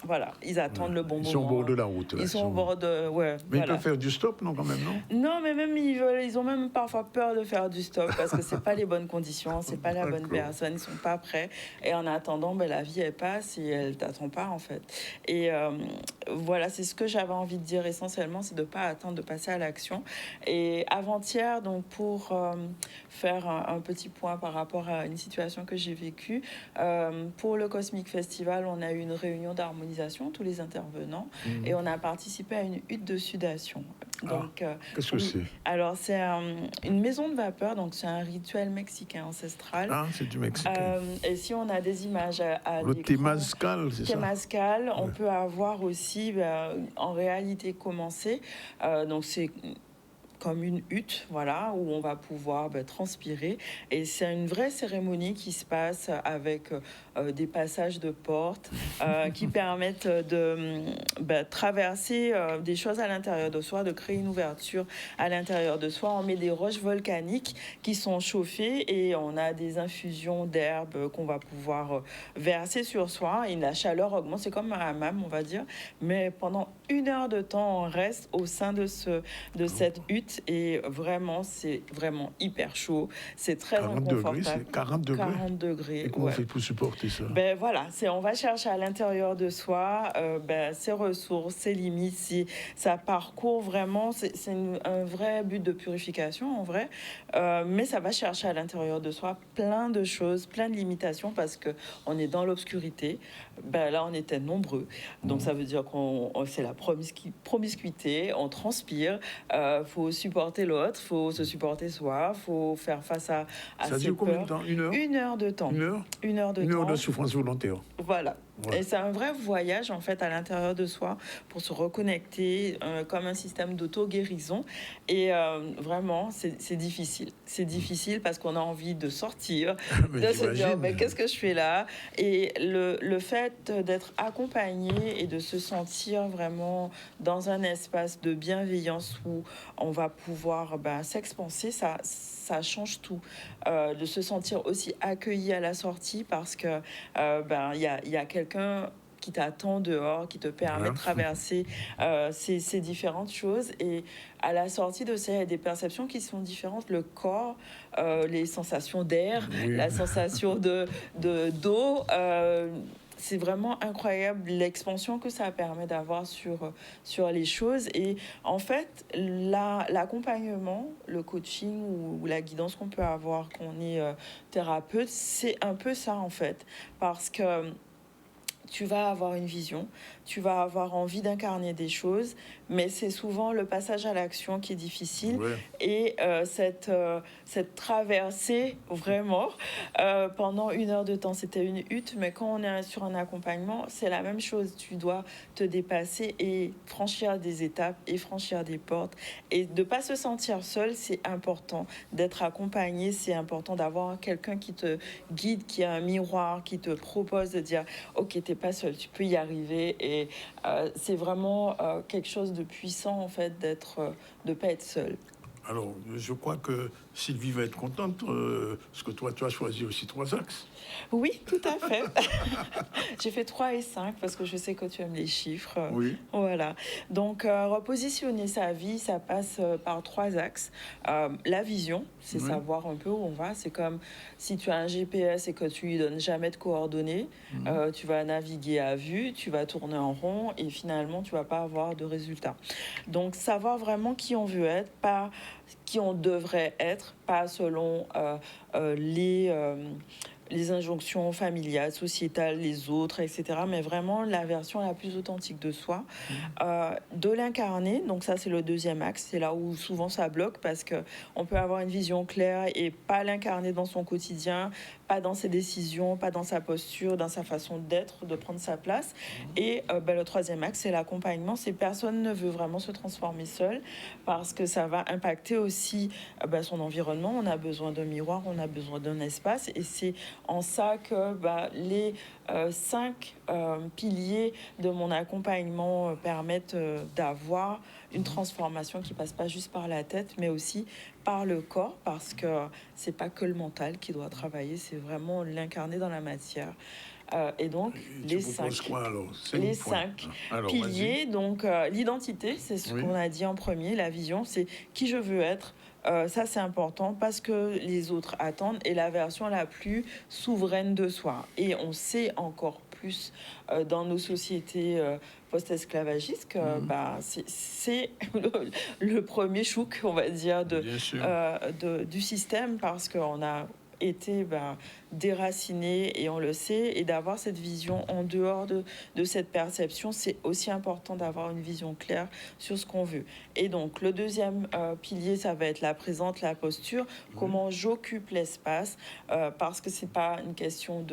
Voilà, ils attendent le bon moment. Ils sont au bord de la route. Là, ils sont au bord de... Ouais, mais ils peuvent faire du stop, non, quand même, non? Non, mais même ils ont même parfois peur de faire du stop parce que c'est pas les bonnes conditions, c'est pas la bonne personne, ils sont pas prêts. Et en attendant, la vie, elle passe et elle t'attend pas, en fait. Et voilà, c'est ce que j'avais envie de dire essentiellement, c'est de pas attendre de passer à l'action. Et avant-hier, donc pour faire un petit point par rapport à une situation que j'ai vécue, pour le Cosmic Festival, on a eu une réunion d'harmonie, tous les intervenants, et on a participé à une hutte de sudation. Donc, qu'est-ce que c'est? Alors, c'est une maison de vapeur, donc c'est un rituel mexicain ancestral. Ah, c'est du mexicain. Et si on a des images à le temazcal, c'est ça? Temazcal, on peut avoir aussi, en réalité, commencé. Donc, c'est comme une hutte, voilà, où on va pouvoir transpirer. Et c'est une vraie cérémonie qui se passe avec des passages de portes qui permettent de traverser des choses à l'intérieur de soi, de créer une ouverture à l'intérieur de soi. On met des roches volcaniques qui sont chauffées et on a des infusions d'herbes qu'on va pouvoir verser sur soi. Et la chaleur augmente, c'est comme un hammam, on va dire. Mais pendant 1 heure de temps, on reste au sein de cette hutte. Et vraiment, c'est vraiment hyper chaud. C'est très inconfortable. 40 degrés. 40 degrés. Et comment on fait pour supporter ça? Voilà, on va chercher à l'intérieur de soi ses ressources, ses limites. Ça parcourt vraiment, c'est un vrai but de purification en vrai. Mais ça va chercher à l'intérieur de soi plein de choses, plein de limitations parce qu'on est dans l'obscurité. Là, on était nombreux. Donc, ça veut dire qu'on c'est la promiscuité, on transpire. Faut supporter l'autre, faut se supporter soi, faut faire face à ça dure combien de temps? 1 heure? 1 heure de temps. 1 heure? 1 heure de temps. 1 heure de souffrance volontaire. Voilà. Et c'est un vrai voyage, en fait, à l'intérieur de soi pour se reconnecter comme un système d'auto-guérison. Et vraiment, c'est difficile. C'est difficile parce qu'on a envie de sortir, de se dire, mais qu'est-ce que je fais là? Et le fait d'être accompagné et de se sentir vraiment dans un espace de bienveillance où on va pouvoir s'expanser, ça change tout. De se sentir aussi accueilli à la sortie parce que il y a quelqu'un qui t'attend dehors, qui te permet de traverser ces différentes choses. Et à la sortie de ça, il y a des perceptions qui sont différentes. Le corps, les sensations d'air, la sensation d'eau. C'est vraiment incroyable l'expansion que ça permet d'avoir sur les choses. Et en fait, l'accompagnement, le coaching ou la guidance qu'on peut avoir quand on est thérapeute, c'est un peu ça en fait. Parce que tu vas avoir une vision, tu vas avoir envie d'incarner des choses, mais c'est souvent le passage à l'action qui est difficile. Et cette traversée, vraiment, pendant 1 heure de temps, c'était une hutte, mais quand on est sur un accompagnement, c'est la même chose. Tu dois te dépasser et franchir des étapes et franchir des portes. Et de ne pas se sentir seul, c'est important. D'être accompagné, c'est important d'avoir quelqu'un qui te guide, qui a un miroir, qui te propose de dire « Ok, t'es pas seul, tu peux y arriver ». Et c'est vraiment quelque chose de puissant, en fait, de pas être seul. Alors, je crois que Sylvie va être contente, parce que toi, tu as choisi aussi 3 axes. Oui, tout à fait. J'ai fait 3 et 5 parce que je sais que tu aimes les chiffres. Oui. Voilà. Donc, repositionner sa vie, ça passe par 3 axes. La vision, c'est savoir un peu où on va. C'est comme si tu as un GPS et que tu lui donnes jamais de coordonnées, tu vas naviguer à vue, tu vas tourner en rond et finalement, tu vas pas avoir de résultats. Donc, savoir vraiment qui on veut être, pas qui on devrait être, pas selon les injonctions familiales, sociétales, les autres, etc. Mais vraiment la version la plus authentique de soi. De l'incarner, donc ça c'est le 2e axe, c'est là où souvent ça bloque parce qu'on peut avoir une vision claire et pas l'incarner dans son quotidien, pas dans ses décisions, pas dans sa posture, dans sa façon d'être, de prendre sa place. Et le 3e axe, c'est l'accompagnement. Ces personnes ne veulent vraiment se transformer seule parce que ça va impacter aussi son environnement. On a besoin d'un miroir, on a besoin d'un espace. Et c'est en ça que les 5 piliers de mon accompagnement permettent d'avoir une transformation qui passe pas juste par la tête, mais aussi par le corps, parce que c'est pas que le mental qui doit travailler, c'est vraiment l'incarner dans la matière. Et donc, les 5 piliers, donc l'identité, c'est ce qu'on a dit en premier, la vision, c'est qui je veux être. Ça, c'est important parce que les autres attendent, et la version la plus souveraine de soi. Et on sait encore plus dans nos sociétés post-esclavagistes que c'est le premier chouk, on va dire, du système, parce qu'on a été déraciné, et on le sait, et d'avoir cette vision en dehors de cette perception, c'est aussi important d'avoir une vision claire sur ce qu'on veut. Et donc le 2e pilier, ça va être la présence, la posture, comment j'occupe l'espace, parce que c'est pas une question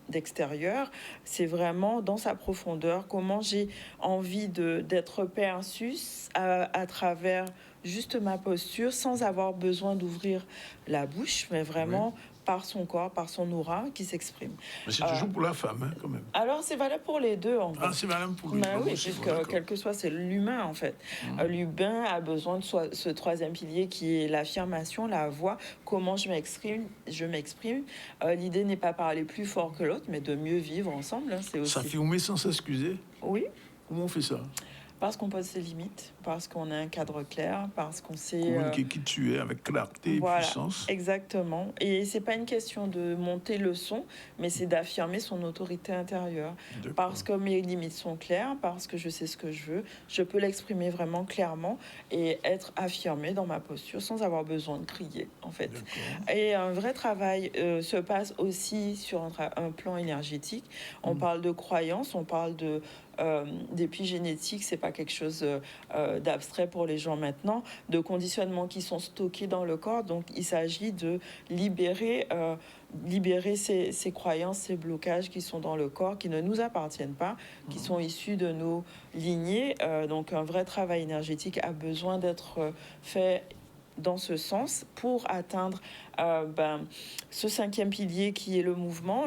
d'extérieur, c'est vraiment dans sa profondeur, comment j'ai envie d'être perçu à travers juste ma posture, sans avoir besoin d'ouvrir la bouche, mais vraiment par son corps, par son aura qui s'exprime. Mais c'est toujours pour la femme, quand même. Alors, c'est valable pour les deux, en fait. Ah, c'est valable pour les deux. Oui, puisque quel que soit, c'est l'humain, en fait. L'humain a besoin de ce 3e pilier qui est l'affirmation, la voix, comment je m'exprime. L'idée n'est pas parler plus fort que l'autre, mais de mieux vivre ensemble. C'est aussi... S'affirmer sans s'excuser? Oui. Comment on fait ça? Parce qu'on pose ses limites, parce qu'on a un cadre clair, parce qu'on sait... Communiquer qui tu es avec clarté et puissance. Exactement. Et c'est pas une question de monter le son, mais c'est d'affirmer son autorité intérieure. Parce que mes limites sont claires, parce que je sais ce que je veux, je peux l'exprimer vraiment clairement et être affirmé dans ma posture sans avoir besoin de crier, en fait. Et un vrai travail se passe aussi sur un plan énergétique. On parle de croyance, on parle d'épigénétique, c'est pas quelque chose d'abstrait pour les gens maintenant, de conditionnements qui sont stockés dans le corps. Donc, il s'agit de libérer ces croyances, ces blocages qui sont dans le corps, qui ne nous appartiennent pas, qui sont issus de nos lignées. Donc, un vrai travail énergétique a besoin d'être fait dans ce sens pour atteindre ce 5e pilier qui est le mouvement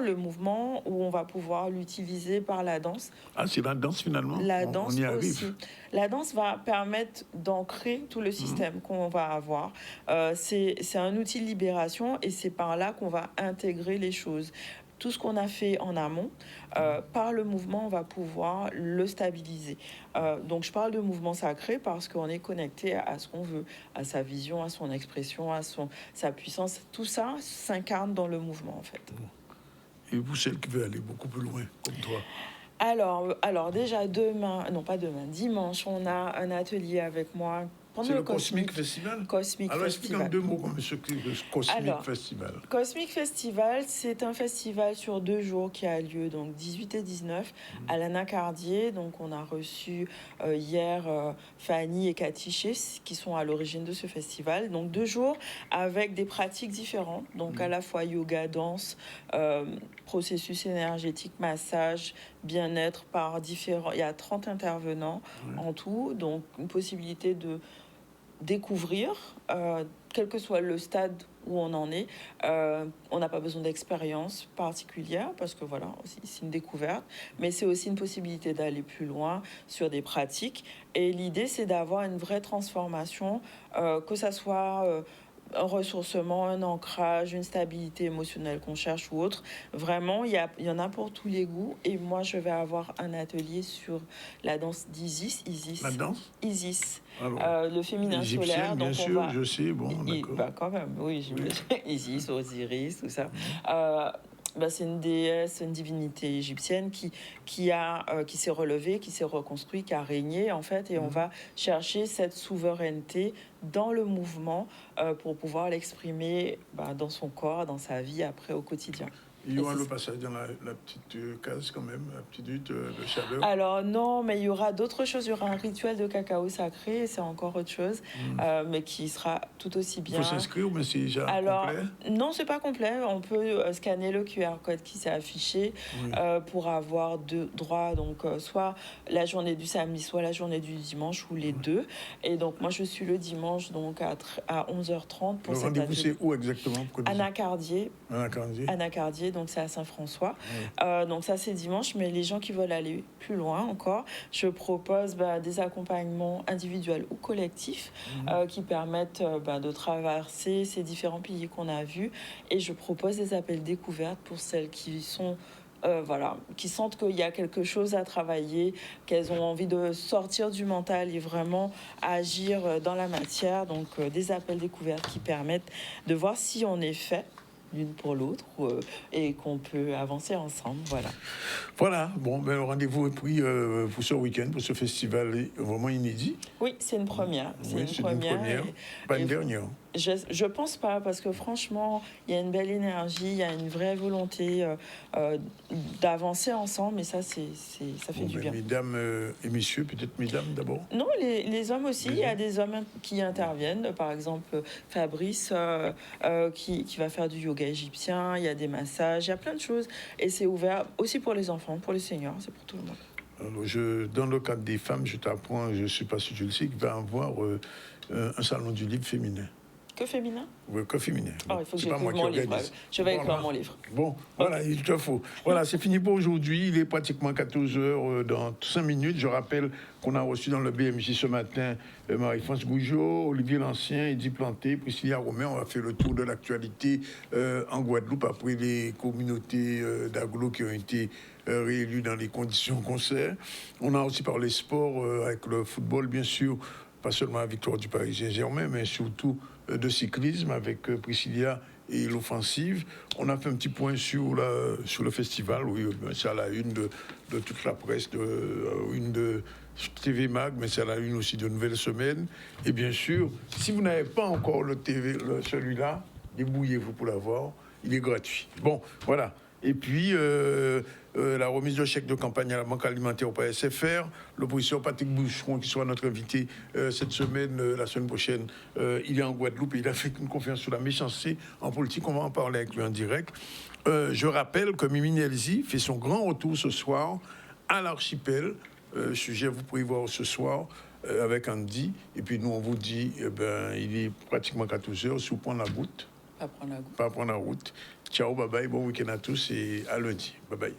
où on va pouvoir l'utiliser par la danse. Ah, c'est la danse finalement. La danse on y aussi. arrive. La danse va permettre d'ancrer tout le système qu'on va avoir. C'est un outil de libération et c'est par là qu'on va intégrer les choses. Tout ce qu'on a fait en amont, par le mouvement, on va pouvoir le stabiliser. Donc, je parle de mouvement sacré parce qu'on est connecté à ce qu'on veut, à sa vision, à son expression, à sa puissance. Tout ça s'incarne dans le mouvement, en fait. Et vous, celle qui veut aller beaucoup plus loin, comme toi? Alors déjà, dimanche, on a un atelier avec moi. C'est le Cosmic Festival. Alors, explique en 2 mots comme ce que le Cosmic Festival. Cosmic Festival, c'est un festival sur 2 jours qui a lieu, donc 18 et 19, à l'Anacardier. Donc, on a reçu hier Fanny et Cathy Chess, qui sont à l'origine de ce festival. Donc, 2 jours avec des pratiques différentes. Donc, à la fois yoga, danse, processus énergétique, massage, bien-être par différents... Il y a 30 intervenants en tout. Donc, une possibilité de découvrir, quel que soit le stade où on en est. On n'a pas besoin d'expérience particulière parce que voilà, c'est une découverte, mais c'est aussi une possibilité d'aller plus loin sur des pratiques. Et l'idée, c'est d'avoir une vraie transformation, que ça soit un ressourcement, un ancrage, une stabilité émotionnelle qu'on cherche ou autre. Vraiment, il y en a pour tous les goûts. Et moi, je vais avoir un atelier sur la danse d'Isis. La danse Isis. Alors, le féminin égyptienne, solaire. bien donc sûr, je sais. Bon, d'accord. Quand même, oui. Isis, Osiris, tout ça. C'est une déesse, une divinité égyptienne qui s'est relevée, qui s'est reconstruite, qui a régné, en fait. Et on va chercher cette souveraineté dans le mouvement pour pouvoir l'exprimer dans son corps, dans sa vie, après, au quotidien. Il y aura le passage dans la petite case quand même, la petite hutte de chaleur. Alors non, mais il y aura d'autres choses. Il y aura un rituel de cacao sacré, c'est encore autre chose, mais qui sera tout aussi bien. Il faut s'inscrire, mais c'est déjà complet? Non, c'est pas complet. On peut scanner le QR code qui s'est affiché pour avoir droit, donc soit la journée du samedi, soit la journée du dimanche, ou les deux. Et donc moi, je suis le dimanche donc à 11h30 pour cette rendez-vous, c'est où exactement? Anacardier. Anacardier. Donc c'est à Saint-François. Donc ça, c'est dimanche, mais les gens qui veulent aller plus loin encore, je propose des accompagnements individuels ou collectifs qui permettent de traverser ces différents piliers qu'on a vus. Et je propose des appels découvertes pour celles qui sont... qui sentent qu'il y a quelque chose à travailler, qu'elles ont envie de sortir du mental et vraiment agir dans la matière. Donc, des appels découvertes qui permettent de voir si on est fait l'une pour l'autre et qu'on peut avancer ensemble. Voilà. Bon, le rendez-vous est pris pour ce week-end, pour ce festival vraiment inédit. Oui, c'est une première. C'est une première. Pas une dernière. Je pense pas, parce que franchement, il y a une belle énergie, il y a une vraie volonté d'avancer ensemble, et ça fait du bien. Mesdames et messieurs, peut-être mesdames d'abord? Non, les hommes aussi. Il y a des hommes qui interviennent. Par exemple, Fabrice qui va faire du yoga égyptien. Il y a des massages, il y a plein de choses. Et c'est ouvert aussi pour les enfants, pour les seniors, c'est pour tout le monde. Alors, dans le cadre des femmes, je t'apprends, je ne sais pas si tu le sais, qu'il va y avoir un salon du livre féminin. Que féminin? Oui, que féminin. Oh, il faut que j'écrive mon livre. Je vais écrire mon livre. Bon, voilà, il te faut. Voilà, c'est fini pour aujourd'hui. Il est pratiquement 14h dans 5 minutes. Je rappelle qu'on a reçu dans le BMJ ce matin Marie-France Gougeot, Olivier Lancien, Edith Planté, Priscilla Romain. On a fait le tour de l'actualité en Guadeloupe après les communautés d'agglo qui ont été réélues dans les conditions concert. On a aussi parlé sport avec le football, bien sûr, pas seulement la victoire du Paris Saint-Germain, mais surtout de cyclisme avec Priscilla et l'offensive. On a fait un petit point sur le festival, oui, c'est à la une de toute la presse, une de TV Mag, mais c'est à la une aussi de Nouvelles Semaines. Et bien sûr, si vous n'avez pas encore celui-là, débrouillez-vous pour l'avoir, il est gratuit. Bon, voilà. Et puis, la remise de chèques de campagne à la Banque alimentaire au PSFR. L'opposition Patrick Boucheron, qui sera notre invité cette semaine, la semaine prochaine, il est en Guadeloupe et il a fait une conférence sur la méchanceté en politique. On va en parler avec lui en direct. Je rappelle que Mimi Nelzi fait son grand retour ce soir à l'Archipel. Sujet, vous pouvez voir ce soir avec Andy. Et puis nous, on vous dit, il est pratiquement 14h, si vous prenez la route. Pas prendre la route. Ciao, bye bye, bon week-end à tous et à lundi. Bye bye.